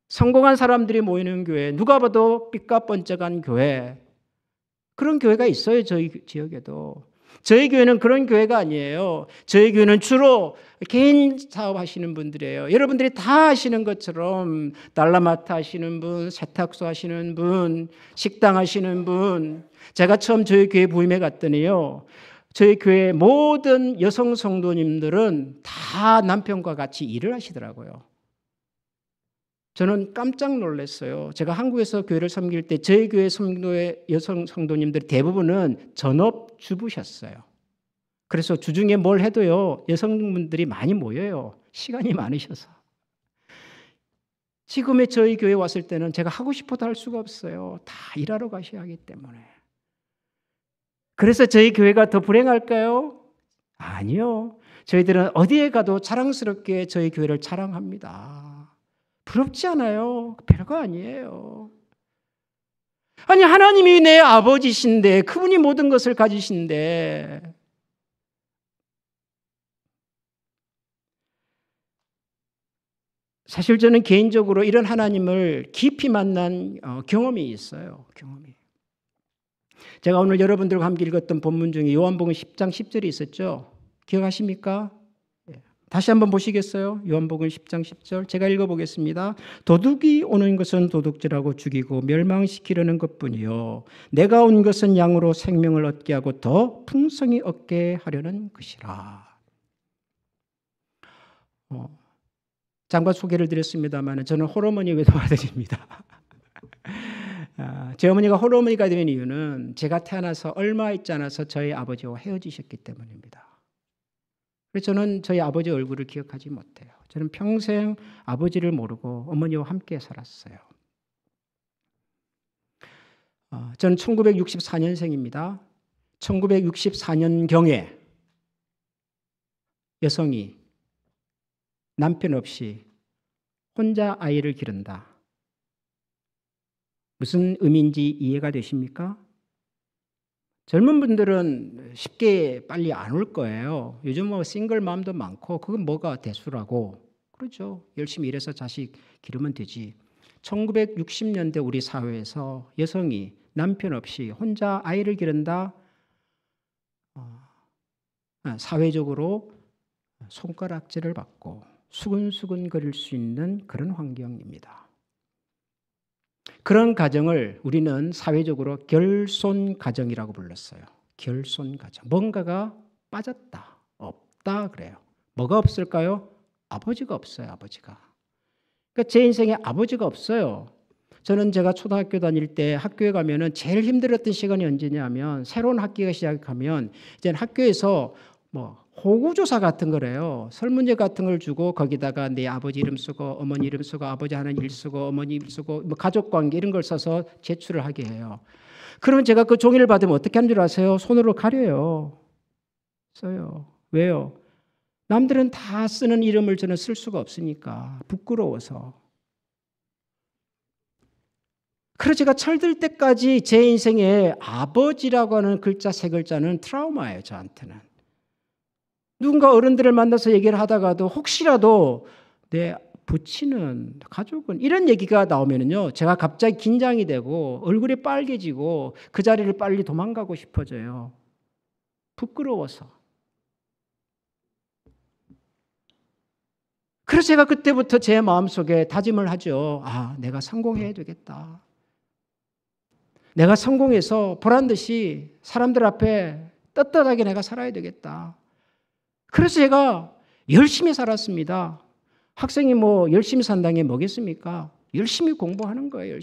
성공한 사람들이 모이는 교회, 누가 봐도 삐까뻔쩍한 교회. 그런 교회가 있어요, 저희 지역에도. 저희 교회는 그런 교회가 아니에요. 저희 교회는 주로 개인 사업 하시는 분들이에요. 여러분들이 다 하시는 것처럼 달라마트 하시는 분, 세탁소 하시는 분, 식당 하시는 분. 제가 처음 저희 교회 부임해 갔더니요. 저희 교회 모든 여성 성도님들은 다 남편과 같이 일을 하시더라고요. 저는 깜짝 놀랐어요. 제가 한국에서 교회를 섬길 때 저희 교회 성도의 여성 성도님들 대부분은 전업주부셨어요. 그래서 주중에 뭘 해도요. 여성분들이 많이 모여요. 시간이 많으셔서. 지금의 저희 교회 왔을 때는 제가 하고 싶어도 할 수가 없어요. 다 일하러 가셔야 하기 때문에. 그래서 저희 교회가 더 불행할까요? 아니요. 저희들은 어디에 가도 자랑스럽게 저희 교회를 자랑합니다. 부럽지 않아요? 별거 아니에요. 아니, 하나님이 내 아버지신데, 그분이 모든 것을 가지신데, 사실 저는 개인적으로 이런 하나님을 깊이 만난 경험이 있어요. 경험이. 제가 오늘 여러분들과 함께 읽었던 본문 중에 요한복음 10장 10절이 있었죠. 기억하십니까? 다시 한번 보시겠어요? 요한복음 10장 10절 제가 읽어보겠습니다. 도둑이 오는 것은 도둑질하고 죽이고 멸망시키려는 것뿐이요 내가 온 것은 양으로 생명을 얻게 하고 더 풍성히 얻게 하려는 것이라. 잠깐 소개를 드렸습니다만 저는 홀어머니 외동아들입니다. 제 어머니가 홀어머니가 된 이유는 제가 태어나서 얼마 있지 않아서 저희 아버지와 헤어지셨기 때문입니다. 그래서 저는 저희 아버지 얼굴을 기억하지 못해요. 저는 평생 아버지를 모르고 어머니와 함께 살았어요. 저는 1964년생입니다. 1964년경에 여성이 남편 없이 혼자 아이를 기른다. 무슨 의미인지 이해가 되십니까? 젊은 분들은 쉽게 빨리 안 올 거예요. 요즘 뭐 싱글맘도 많고 그건 뭐가 대수라고. 그렇죠. 열심히 일해서 자식 기르면 되지. 1960년대 우리 사회에서 여성이 남편 없이 혼자 아이를 기른다. 사회적으로 손가락질을 받고 수근수근 거릴 수 있는 그런 환경입니다. 그런 가정을 우리는 사회적으로 결손 가정이라고 불렀어요. 결손 가정. 뭔가가 빠졌다, 없다 그래요. 뭐가 없을까요? 아버지가 없어요. 아버지가. 그러니까 제 인생에 아버지가 없어요. 저는 제가 초등학교 다닐 때 학교에 가면은 제일 힘들었던 시간이 언제냐면 새로운 학기가 시작하면 이제 학교에서 뭐 호구조사 같은 거래요. 설문지 같은 걸 주고 거기다가 내 아버지 이름 쓰고 어머니 이름 쓰고 아버지 하는 일 쓰고 어머니 이름 쓰고 뭐 가족관계 이런 걸 써서 제출을 하게 해요. 그러면 제가 그 종이를 받으면 어떻게 하는 줄 아세요? 손으로 가려요. 써요. 왜요? 남들은 다 쓰는 이름을 저는 쓸 수가 없으니까 부끄러워서. 그래서 제가 철들 때까지 제 인생에 아버지라고 하는 글자 세 글자는 트라우마예요. 저한테는. 누군가 어른들을 만나서 얘기를 하다가도 혹시라도 내 부친은 가족은 이런 얘기가 나오면은요 제가 갑자기 긴장이 되고 얼굴이 빨개지고 그 자리를 빨리 도망가고 싶어져요. 부끄러워서. 그래서 제가 그때부터 제 마음속에 다짐을 하죠. 내가 성공해야 되겠다. 내가 성공해서 보란듯이 사람들 앞에 떳떳하게 내가 살아야 되겠다. 그래서 제가 열심히 살았습니다. 학생이 뭐 열심히 산다는 게 뭐겠습니까? 열심히 공부하는 거예요.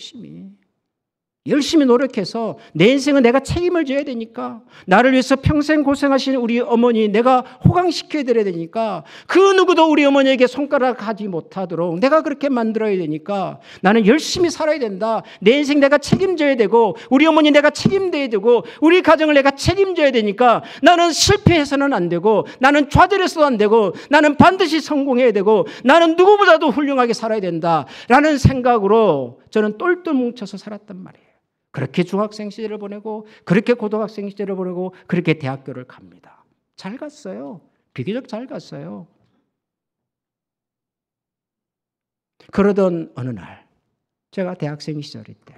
열심히 노력해서 내 인생은 내가 책임을 져야 되니까 나를 위해서 평생 고생하시는 우리 어머니 내가 호강시켜야 되니까 그 누구도 우리 어머니에게 손가락 하지 못하도록 내가 그렇게 만들어야 되니까 나는 열심히 살아야 된다. 내 인생 내가 책임져야 되고 우리 어머니 내가 책임져야 되고 우리 가정을 내가 책임져야 되니까 나는 실패해서는 안 되고 나는 좌절해서도 안 되고 나는 반드시 성공해야 되고 나는 누구보다도 훌륭하게 살아야 된다라는 생각으로 저는 똘똘 뭉쳐서 살았단 말이에요. 그렇게 중학생 시절을 보내고 그렇게 고등학생 시절을 보내고 그렇게 대학교를 갑니다. 잘 갔어요. 비교적 잘 갔어요. 그러던 어느 날 제가 대학생 시절일 때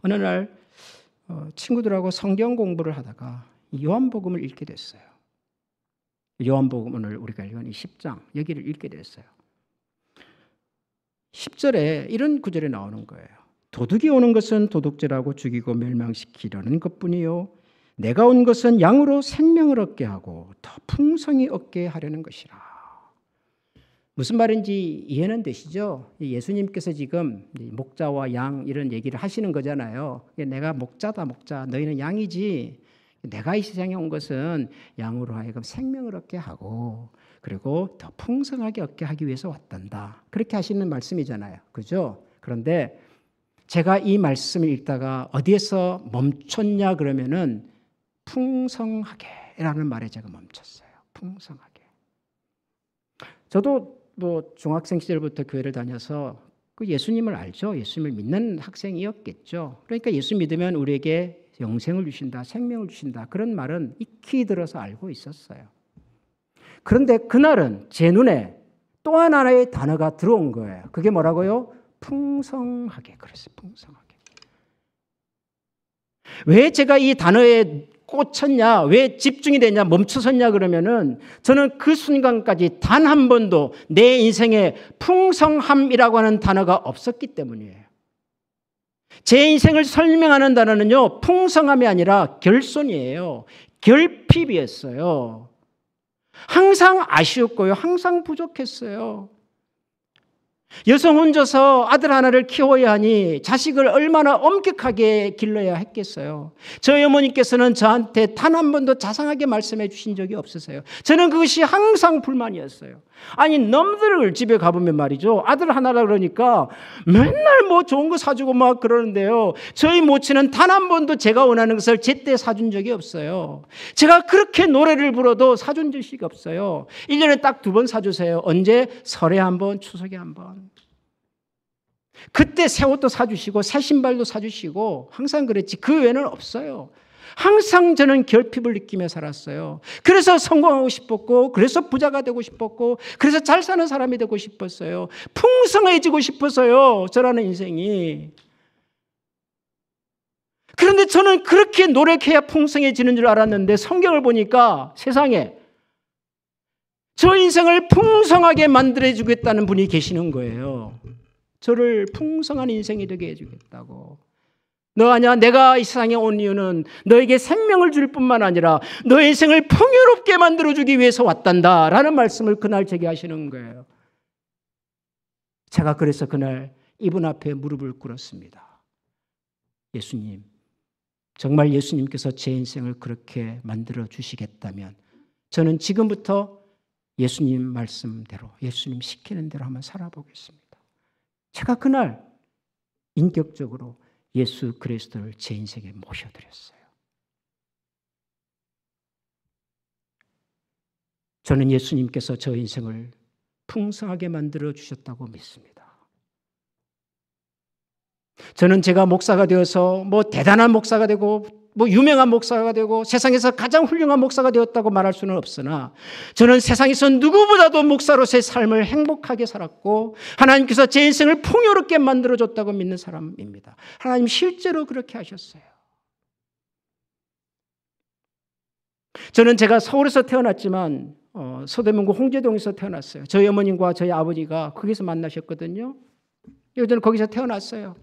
어느 날 친구들하고 성경 공부를 하다가 요한복음을 읽게 됐어요. 요한복음 오늘 우리가 읽은 이 10장 여기를 읽게 됐어요. 10절에 이런 구절이 나오는 거예요. 도둑이 오는 것은 도둑질하고 죽이고 멸망시키려는 것뿐이요 내가 온 것은 양으로 생명을 얻게 하고 더 풍성히 얻게 하려는 것이라. 무슨 말인지 이해는 되시죠? 예수님께서 지금 목자와 양 이런 얘기를 하시는 거잖아요. 내가 목자다 목자 너희는 양이지 내가 이 세상에 온 것은 양으로 하여금 생명을 얻게 하고 그리고 더 풍성하게 얻게 하기 위해서 왔단다. 그렇게 하시는 말씀이잖아요. 그죠? 그런데 제가 이 말씀을 읽다가 어디에서 멈췄냐 그러면은 풍성하게라는 말에 제가 멈췄어요. 풍성하게. 저도 뭐 중학생 시절부터 교회를 다녀서 그 예수님을 알죠. 예수님을 믿는 학생이었겠죠. 그러니까 예수 믿으면 우리에게 영생을 주신다, 생명을 주신다. 그런 말은 익히 들어서 알고 있었어요. 그런데 그날은 제 눈에 또 하나의 단어가 들어온 거예요. 그게 뭐라고요? 풍성하게. 그랬어요. 풍성하게. 왜 제가 이 단어에 꽂혔냐, 왜 집중이 되냐, 멈춰섰냐 그러면은 저는 그 순간까지 단 한 번도 내 인생에 풍성함이라고 하는 단어가 없었기 때문이에요. 제 인생을 설명하는 단어는요, 풍성함이 아니라 결손이에요. 결핍이었어요. 항상 아쉬웠고요, 항상 부족했어요. 여성 혼자서 아들 하나를 키워야 하니 자식을 얼마나 엄격하게 길러야 했겠어요. 저희 어머니께서는 저한테 단 한 번도 자상하게 말씀해 주신 적이 없으세요. 저는 그것이 항상 불만이었어요. 아니 놈들 집에 가보면 말이죠. 아들 하나라 그러니까 맨날 뭐 좋은 거 사주고 막 그러는데요. 저희 모친은 단 한 번도 제가 원하는 것을 제때 사준 적이 없어요. 제가 그렇게 노래를 불러도 사준 적이 없어요. 1년에 딱 2번 사주세요. 언제? 설에 한 번, 추석에 한 번. 그때 새 옷도 사주시고 새 신발도 사주시고 항상 그랬지. 그 외에는 없어요. 항상 저는 결핍을 느끼며 살았어요. 그래서 성공하고 싶었고, 그래서 부자가 되고 싶었고, 그래서 잘 사는 사람이 되고 싶었어요. 풍성해지고 싶어서요. 저라는 인생이. 그런데 저는 그렇게 노력해야 풍성해지는 줄 알았는데 성경을 보니까 세상에 저 인생을 풍성하게 만들어주겠다는 분이 계시는 거예요. 저를 풍성한 인생이 되게 해주겠다고. 너 아냐? 내가 이 세상에 온 이유는 너에게 생명을 줄 뿐만 아니라 너의 인생을 풍요롭게 만들어주기 위해서 왔단다 라는 말씀을 그날 제게 하시는 거예요. 제가 그래서 그날 이분 앞에 무릎을 꿇었습니다. 예수님, 정말 예수님께서 제 인생을 그렇게 만들어 주시겠다면 저는 지금부터 예수님 말씀대로, 예수님 시키는 대로 한번 살아보겠습니다. 제가 그날 인격적으로 예수 그리스도를 제 인생에 모셔드렸어요. 저는 예수님께서 저 인생을 풍성하게 만들어 주셨다고 믿습니다. 저는 제가 목사가 되어서 뭐 대단한 목사가 되고 뭐 유명한 목사가 되고 세상에서 가장 훌륭한 목사가 되었다고 말할 수는 없으나 저는 세상에서 누구보다도 목사로서의 삶을 행복하게 살았고 하나님께서 제 인생을 풍요롭게 만들어줬다고 믿는 사람입니다. 하나님 실제로 그렇게 하셨어요. 저는 제가 서울에서 태어났지만 서대문구 홍제동에서 태어났어요. 저희 어머님과 저희 아버지가 거기서 만나셨거든요. 저는 거기서 태어났어요.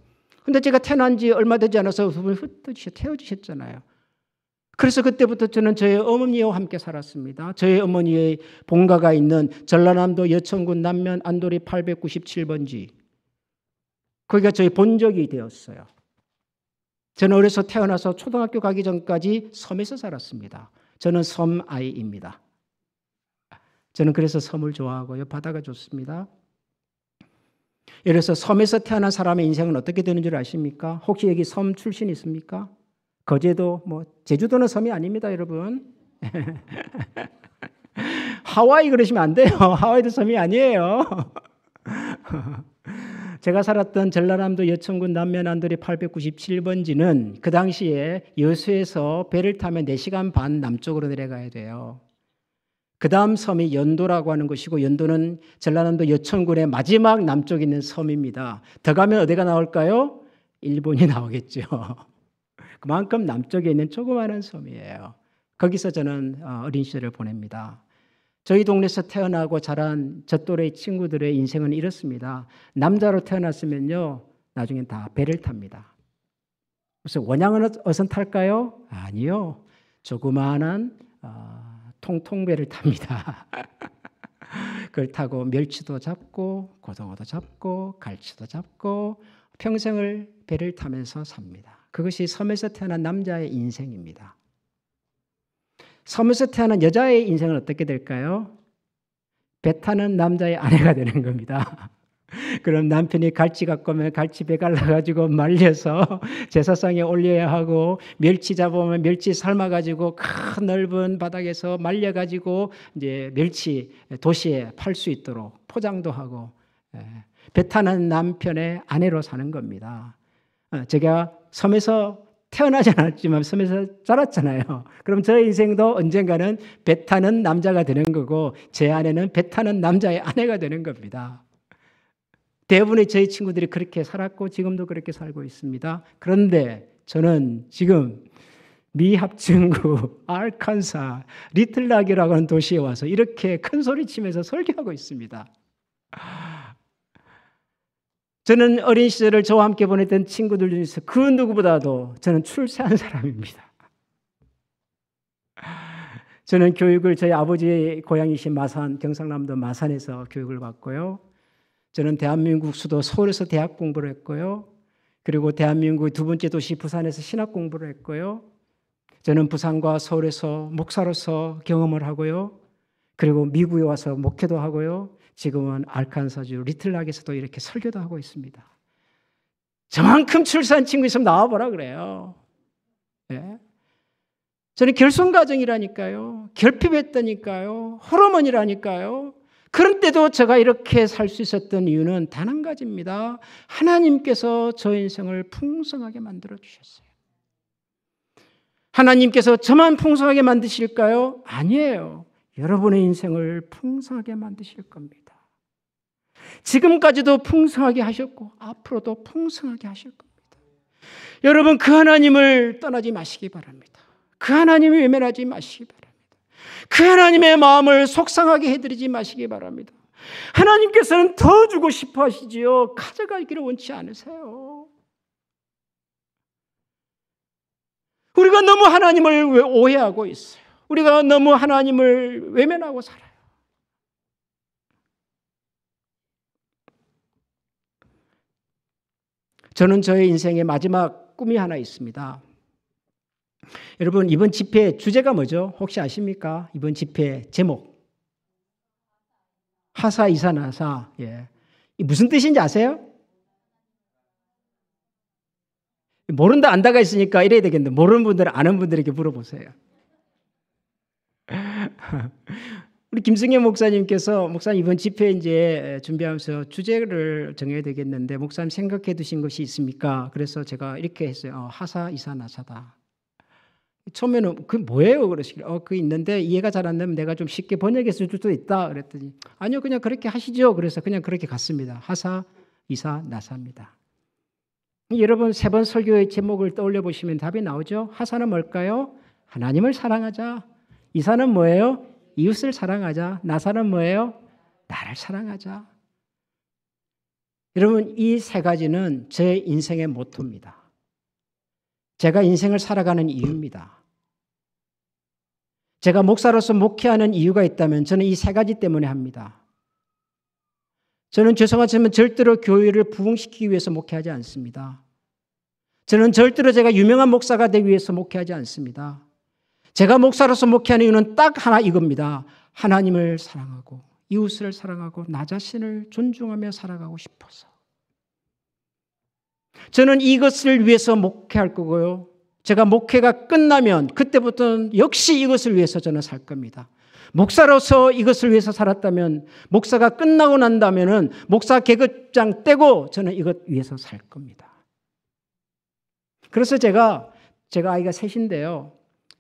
근데 제가 태어난 지 얼마 되지 않아서 두 분이 흩어지셔 태어지셨잖아요. 그래서 그때부터 저는 저희 어머니와 함께 살았습니다. 저희 어머니의 본가가 있는 전라남도 여천군 남면 안도리 897번지. 거기가 저희 본적이 되었어요. 저는 어려서 태어나서 초등학교 가기 전까지 섬에서 살았습니다. 저는 섬 아이입니다. 저는 그래서 섬을 좋아하고요. 바다가 좋습니다. 그래서 섬에서 태어난 사람의 인생은 어떻게 되는 줄 아십니까? 혹시 여기 섬 출신 있습니까? 거제도, 뭐 제주도는 섬이 아닙니다, 여러분. 하와이 그러시면 안 돼요. 하와이도 섬이 아니에요. 제가 살았던 전라남도 여천군 남면 안도리 897번지는 그 당시에 여수에서 배를 타면 4시간 반 남쪽으로 내려가야 돼요. 그 다음 섬이 연도라고 하는 것이고 연도는 전라남도 여천군의 마지막 남쪽에 있는 섬입니다. 더 가면 어디가 나올까요? 일본이 나오겠죠. 그만큼 남쪽에 있는 조그마한 섬이에요. 거기서 저는 어린 시절을 보냅니다. 저희 동네에서 태어나고 자란 저 또래 친구들의 인생은 이렇습니다. 남자로 태어났으면요, 나중엔 다 배를 탑니다. 그래서 원양은 어선 탈까요? 아니요. 조그마한 통통배를 탑니다. 그걸 타고 멸치도 잡고 고등어도 잡고 갈치도 잡고 평생을 배를 타면서 삽니다. 그것이 섬에서 태어난 남자의 인생입니다. 섬에서 태어난 여자의 인생은 어떻게 될까요? 배 타는 남자의 아내가 되는 겁니다. 그럼 남편이 갈치 갖고 오면 갈치 배 갈라가지고 말려서 제사상에 올려야 하고, 멸치 잡아오면 멸치 삶아가지고 큰 넓은 바닥에서 말려가지고 이제 멸치 도시에 팔 수 있도록 포장도 하고, 배 타는 남편의 아내로 사는 겁니다. 제가 섬에서 태어나지 않았지만 섬에서 자랐잖아요. 그럼 저 인생도 언젠가는 배 타는 남자가 되는 거고, 제 아내는 배 타는 남자의 아내가 되는 겁니다. 대부분의 저희 친구들이 그렇게 살았고 지금도 그렇게 살고 있습니다. 그런데 저는 지금 미 합중구 알칸사 리틀락이라고 하는 도시에 와서 이렇게 큰 소리 치면서 설교하고 있습니다. 저는 어린 시절을 저와 함께 보냈던 친구들 중에서 그 누구보다도 저는 출세한 사람입니다. 저는 교육을 저희 아버지의 고향이신 마산, 경상남도 마산에서 교육을 받고요. 저는 대한민국 수도 서울에서 대학 공부를 했고요. 그리고 대한민국의 두 번째 도시 부산에서 신학 공부를 했고요. 저는 부산과 서울에서 목사로서 경험을 하고요. 그리고 미국에 와서 목회도 하고요. 지금은 알칸사주 리틀락에서도 이렇게 설교도 하고 있습니다. 저만큼 출세한 친구 있으면 나와보라 그래요. 네. 저는 결손 가정이라니까요. 결핍했다니까요. 호르몬이라니까요. 그런 때도 제가 이렇게 살 수 있었던 이유는 단 한 가지입니다. 하나님께서 저 인생을 풍성하게 만들어 주셨어요. 하나님께서 저만 풍성하게 만드실까요? 아니에요. 여러분의 인생을 풍성하게 만드실 겁니다. 지금까지도 풍성하게 하셨고 앞으로도 풍성하게 하실 겁니다. 여러분, 그 하나님을 떠나지 마시기 바랍니다. 그 하나님을 외면하지 마시기 바랍니다. 그 하나님의 마음을 속상하게 해드리지 마시기 바랍니다. 하나님께서는 더 주고 싶어 하시지요. 가져가기를 원치 않으세요. 우리가 너무 하나님을 오해하고 있어요. 우리가 너무 하나님을 외면하고 살아요. 저는 저의 인생의 마지막 꿈이 하나 있습니다. 여러분, 이번 집회 주제가 뭐죠? 혹시 아십니까? 이번 집회 제목. 하사, 이사, 나사. 예. 무슨 뜻인지 아세요? 모른다, 안다가 있으니까 이래야 되겠는데, 모르는 분들은 아는 분들에게 물어보세요. 우리 김승현 목사님께서, 목사님 이번 집회 이제 준비하면서 주제를 정해야 되겠는데, 목사님 생각해 두신 것이 있습니까? 그래서 제가 이렇게 했어요. 하사, 이사, 나사다. 처음에는 그 뭐예요? 그러시길래 그 있는데 이해가 잘 안 되면 내가 좀 쉽게 번역했을 수도 있다. 그랬더니 아니요, 그냥 그렇게 하시죠. 그래서 그냥 그렇게 갔습니다. 하사, 이사, 나사입니다. 여러분, 3번 설교의 제목을 떠올려 보시면 답이 나오죠. 하사는 뭘까요? 하나님을 사랑하자. 이사는 뭐예요? 이웃을 사랑하자. 나사는 뭐예요? 나를 사랑하자. 여러분, 이 3가지는 제 인생의 모토입니다. 제가 인생을 살아가는 이유입니다. 제가 목사로서 목회하는 이유가 있다면 저는 이 3가지 때문에 합니다. 저는 죄송하지만 절대로 교회를 부흥시키기 위해서 목회하지 않습니다. 저는 절대로 제가 유명한 목사가 되기 위해서 목회하지 않습니다. 제가 목사로서 목회하는 이유는 딱 하나 이겁니다. 하나님을 사랑하고 이웃을 사랑하고 나 자신을 존중하며 살아가고 싶어서. 저는 이것을 위해서 목회할 거고요. 제가 목회가 끝나면 그때부터는 역시 이것을 위해서 저는 살 겁니다. 목사로서 이것을 위해서 살았다면, 목사가 끝나고 난다면은 목사 계급장 떼고 저는 이것 위해서 살 겁니다. 그래서 제가 아이가 3인데요.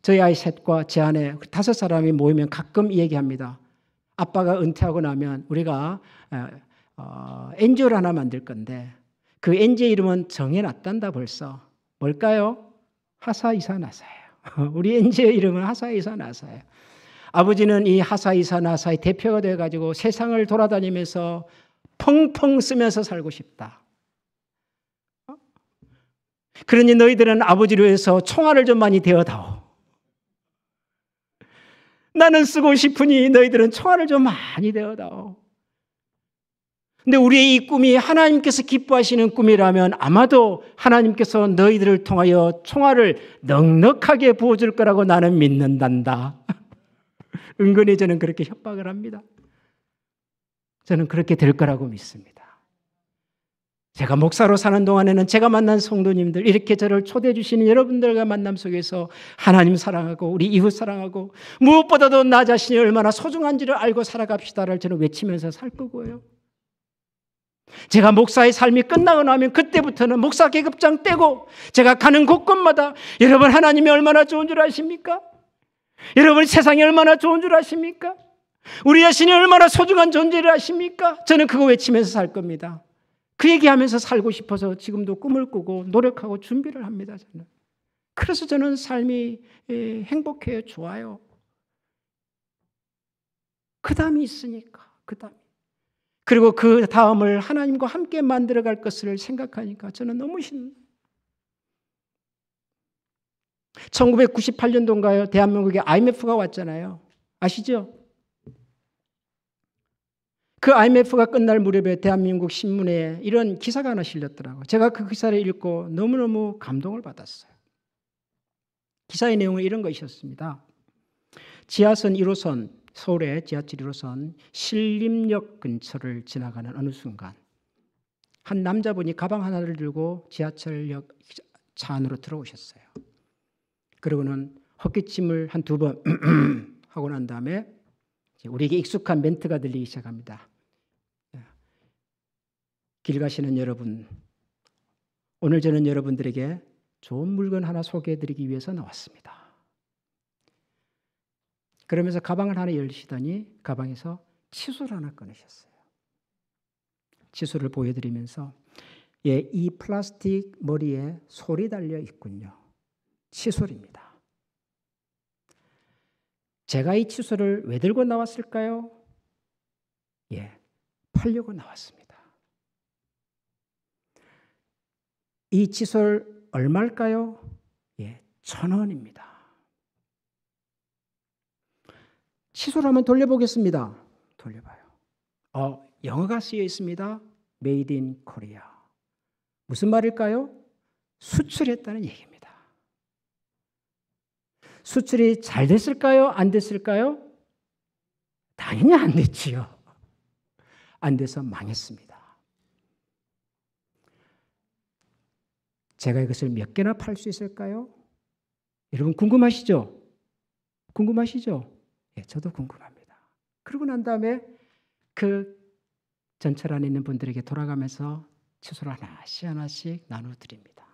저희 아이 3과 제 아내 5사람이 모이면 가끔 이 얘기합니다. 아빠가 은퇴하고 나면 우리가 NGO를 하나 만들 건데 그 NGO 이름은 정해놨단다 벌써. 뭘까요? 하사, 이사, 나사예요. 우리 NGO 이름은 하사, 이사, 나사예요. 아버지는 이 하사, 이사, 나사의 대표가 돼가지고 세상을 돌아다니면서 펑펑 쓰면서 살고 싶다. 그러니 너희들은 아버지를 위해서 총알을 좀 많이 대어다오. 나는 쓰고 싶으니 너희들은 총알을 좀 많이 대어다오. 근데 우리의 이 꿈이 하나님께서 기뻐하시는 꿈이라면 아마도 하나님께서 너희들을 통하여 총알을 넉넉하게 부어줄 거라고 나는 믿는단다. 은근히 저는 그렇게 협박을 합니다. 저는 그렇게 될 거라고 믿습니다. 제가 목사로 사는 동안에는 제가 만난 성도님들, 이렇게 저를 초대해 주시는 여러분들과 만남 속에서 하나님 사랑하고 우리 이웃 사랑하고 무엇보다도 나 자신이 얼마나 소중한지를 알고 살아갑시다를 저는 외치면서 살 거고요. 제가 목사의 삶이 끝나고 나면 그때부터는 목사 계급장 떼고 제가 가는 곳곳마다 여러분 하나님이 얼마나 좋은 줄 아십니까? 여러분 세상이 얼마나 좋은 줄 아십니까? 우리 자신이 얼마나 소중한 존재를 아십니까? 저는 그거 외치면서 살 겁니다. 그 얘기하면서 살고 싶어서 지금도 꿈을 꾸고 노력하고 준비를 합니다. 저는. 그래서 저는 삶이 행복해요. 좋아요. 그 다음이 있으니까. 그 다음이. 그리고 그 다음을 하나님과 함께 만들어갈 것을 생각하니까 저는 너무 신나요. 1998년도인가요? 대한민국에 IMF가 왔잖아요. 아시죠? 그 IMF가 끝날 무렵에 대한민국 신문에 이런 기사가 하나 실렸더라고요. 제가 그 기사를 읽고 너무너무 감동을 받았어요. 기사의 내용은 이런 것이었습니다. 지하선 1호선, 서울의 지하철 1호선 신림역 근처를 지나가는 어느 순간 한 남자분이 가방 하나를 들고 지하철역 차 안으로 들어오셨어요. 그러고는 헛기침을 한 2번 하고 난 다음에 우리에게 익숙한 멘트가 들리기 시작합니다. 길 가시는 여러분, 오늘 저는 여러분들에게 좋은 물건 하나 소개해드리기 위해서 나왔습니다. 그러면서 가방을 하나 열시더니 가방에서 칫솔 하나 꺼내셨어요. 칫솔을 보여드리면서 이 플라스틱 머리에 솔이 달려 있군요. 칫솔입니다. 제가 이 칫솔을 왜 들고 나왔을까요? 팔려고 나왔습니다. 이 칫솔 얼마일까요? 1,000원입니다. 칫솔 한번 돌려보겠습니다. 돌려봐요. 영어가 쓰여 있습니다. Made in Korea. 무슨 말일까요? 수출했다는 얘기입니다. 수출이 잘 됐을까요? 안 됐을까요? 당연히 안 됐지요. 안 돼서 망했습니다. 제가 이것을 몇 개나 팔 수 있을까요? 여러분 궁금하시죠? 궁금하시죠? 저도 궁금합니다. 그러고 난 다음에 그 전철 안에 있는 분들에게 돌아가면서 칫솔 하나씩 하나씩 나눠드립니다.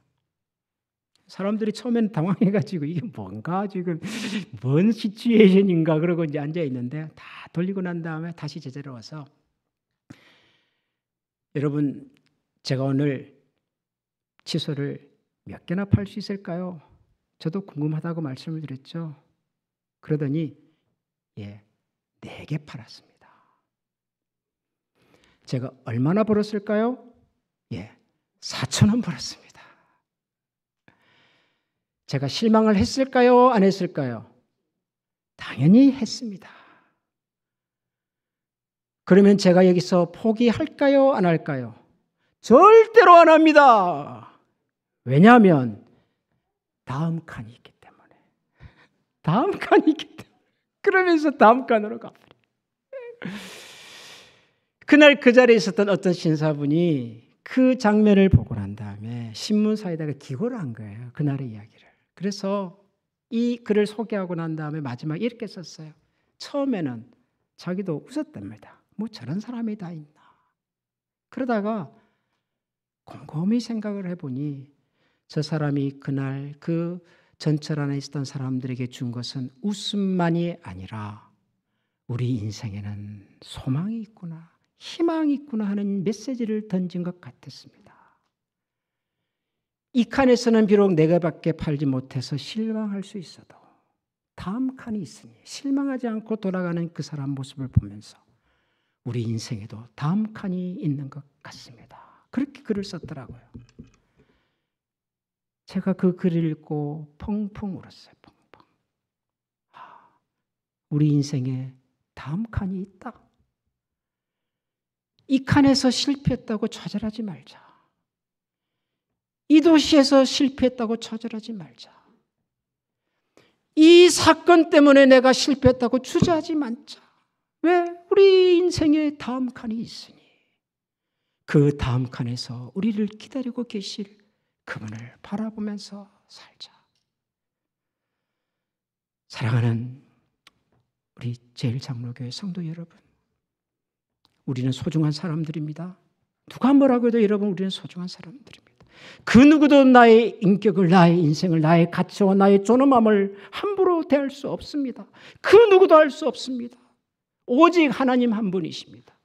사람들이 처음에는 당황해가지고 이게 뭔가 지금 뭔 시츄에이션인가 그러고 이제 앉아 있는데 다 돌리고 난 다음에 다시 제자리로 와서 여러분 제가 오늘 칫솔을 몇 개나 팔 수 있을까요? 저도 궁금하다고 말씀을 드렸죠. 그러더니 4개 팔았습니다. 제가 얼마나 벌었을까요? 4,000원 벌었습니다. 제가 실망을 했을까요? 안 했을까요? 당연히 했습니다. 그러면 제가 여기서 포기할까요? 안 할까요? 절대로 안 합니다. 왜냐하면 다음 칸이 있기 때문에. 다음 칸이 있기 때문에. 그러면서 다음 칸으로 가버려요. 그날 그 자리에 있었던 어떤 신사분이 그 장면을 보고 난 다음에 신문사에다가 기고를 한 거예요. 그날의 이야기를. 그래서 이 글을 소개하고 난 다음에 마지막에 이렇게 썼어요. 처음에는 자기도 웃었답니다. 뭐 저런 사람이 다 있나. 그러다가 곰곰이 생각을 해보니 저 사람이 그날 그 전철 안에 있었던 사람들에게 준 것은 웃음만이 아니라 우리 인생에는 소망이 있구나, 희망이 있구나 하는 메시지를 던진 것 같았습니다. 이 칸에서는 비록 4개밖에 팔지 못해서 실망할 수 있어도 다음 칸이 있으니 실망하지 않고 돌아가는 그 사람 모습을 보면서 우리 인생에도 다음 칸이 있는 것 같습니다. 그렇게 글을 썼더라고요. 제가 그 글을 읽고 펑펑 울었어요. 펑펑. 우리 인생에 다음 칸이 있다. 이 칸에서 실패했다고 좌절하지 말자. 이 도시에서 실패했다고 좌절하지 말자. 이 사건 때문에 내가 실패했다고 주저하지 말자. 왜? 우리 인생에 다음 칸이 있으니. 그 다음 칸에서 우리를 기다리고 계실 그분을 바라보면서 살자. 사랑하는 우리 제일장로교회 성도 여러분, 우리는 소중한 사람들입니다. 누가 뭐라고 해도 여러분, 우리는 소중한 사람들입니다. 그 누구도 나의 인격을, 나의 인생을, 나의 가치와 나의 존엄함을 함부로 대할 수 없습니다. 그 누구도 할 수 없습니다. 오직 하나님 한 분이십니다.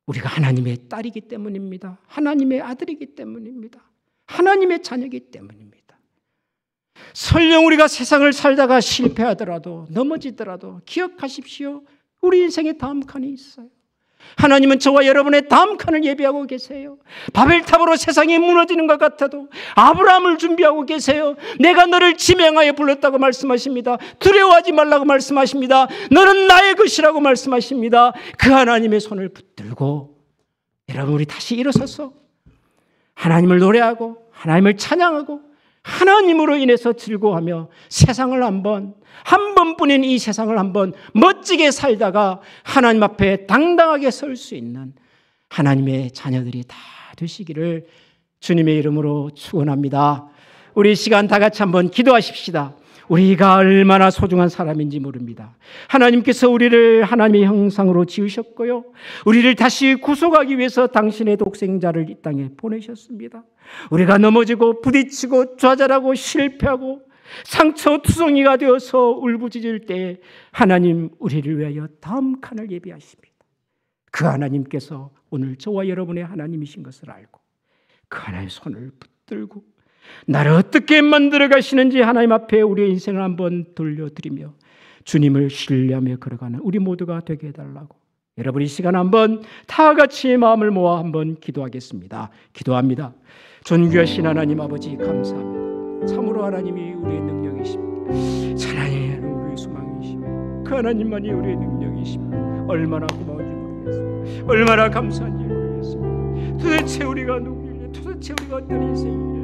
우리가 하나님의 딸이기 때문입니다. 하나님의 아들이기 때문입니다. 하나님의 자녀이기 때문입니다. 설령 우리가 세상을 살다가 실패하더라도, 넘어지더라도 기억하십시오. 우리 인생의 다음 칸이 있어요. 하나님은 저와 여러분의 다음 칸을 예비하고 계세요. 바벨탑으로 세상이 무너지는 것 같아도 아브라함을 준비하고 계세요. 내가 너를 지명하여 불렀다고 말씀하십니다. 두려워하지 말라고 말씀하십니다. 너는 나의 것이라고 말씀하십니다. 그 하나님의 손을 붙들고 여러분, 우리 다시 일어서서 하나님을 노래하고 하나님을 찬양하고 하나님으로 인해서 즐거워하며 세상을 한 번뿐인 이 세상을 한번 멋지게 살다가 하나님 앞에 당당하게 설 수 있는 하나님의 자녀들이 다 되시기를 주님의 이름으로 축원합니다. 우리 시간 다 같이 한번 기도하십시다. 우리가 얼마나 소중한 사람인지 모릅니다. 하나님께서 우리를 하나님의 형상으로 지으셨고요, 우리를 다시 구속하기 위해서 당신의 독생자를 이 땅에 보내셨습니다. 우리가 넘어지고 부딪히고 좌절하고 실패하고 상처투성이가 되어서 울부짖을 때 하나님 우리를 위하여 다음 칸을 예비하십니다. 그 하나님께서 오늘 저와 여러분의 하나님이신 것을 알고 그 하나님의 손을 붙들고 나를 어떻게 만들어 가시는지 하나님 앞에 우리의 인생을 한번 돌려드리며 주님을 신뢰하며 걸어가는 우리 모두가 되게 해달라고, 여러분 이 시간 한번 다 같이 마음을 모아 한번 기도하겠습니다. 기도합니다. 존귀하신 하나님 아버지, 감사합니다. 참으로 하나님이 우리의 능력이십니다. 하나님이 우리의 소망이십니다. 그 하나님만이 우리의 능력이십니다. 얼마나 고마운지 모르겠습니다. 얼마나 감사한지 모르겠습니다. 도대체 우리가 누구일래? 도대체 우리가 어떤 인생이길래?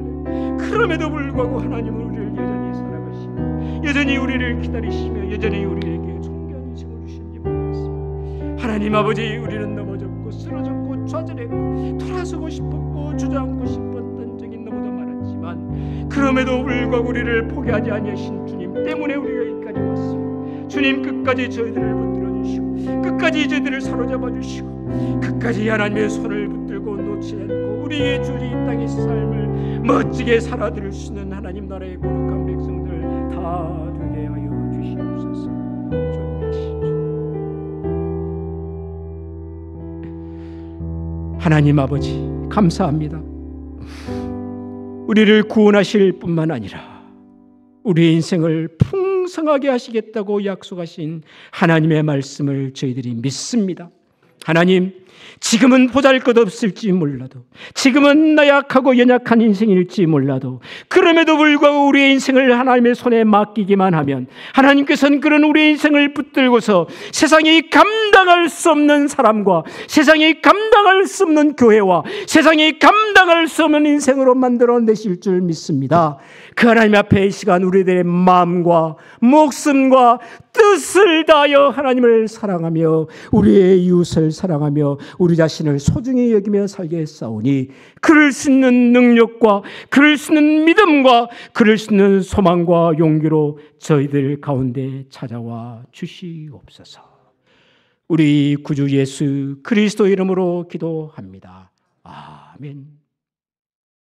그럼에도 불구하고 하나님은 우리를 여전히 사랑하시고 여전히 우리를 기다리시며 여전히 우리에게 존귀한 인생을 주시는지 모르겠습니다. 하나님 아버지, 우리는 넘어졌고 쓰러졌고 좌절했고 돌아서고 싶었고 주저앉고 싶었던 적이 너무도 많았지만 그럼에도 불구하고 우리를 포기하지 아니하신 주님 때문에 우리가 여기까지 왔습니다. 주님 끝까지 저희들을 붙들어 주시고 끝까지 저희들을 사로잡아 주시고 끝까지 하나님의 손을 붙들고 놓지 않고 우리의 주의 땅의 삶을 멋지게 살아드릴 수 있는 하나님 나라의 거룩한 백성들 다 되게 하여 주시옵소서. 존귀하시죠. 하나님 아버지, 감사합니다. 우리를 구원하실 뿐만 아니라 우리의 인생을 풍성하게 하시겠다고 약속하신 하나님의 말씀을 저희들이 믿습니다. 하나님, 지금은 보잘것없을지 몰라도, 지금은 나약하고 연약한 인생일지 몰라도 그럼에도 불구하고 우리의 인생을 하나님의 손에 맡기기만 하면 하나님께서는 그런 우리의 인생을 붙들고서 세상이 감당할 수 없는 사람과 세상이 감당할 수 없는 교회와 세상이 감당할 수 없는 인생으로 만들어내실 줄 믿습니다. 그 하나님 앞에 이 시간 우리들의 마음과 목숨과 뜻을 다하여 하나님을 사랑하며 우리의 이웃을 사랑하며 우리 자신을 소중히 여기며 살게 했사오니 그럴 수 있는 능력과 그럴 수 있는 믿음과 그럴 수 있는 소망과 용기로 저희들 가운데 찾아와 주시옵소서. 우리 구주 예수 그리스도 이름으로 기도합니다. 아멘.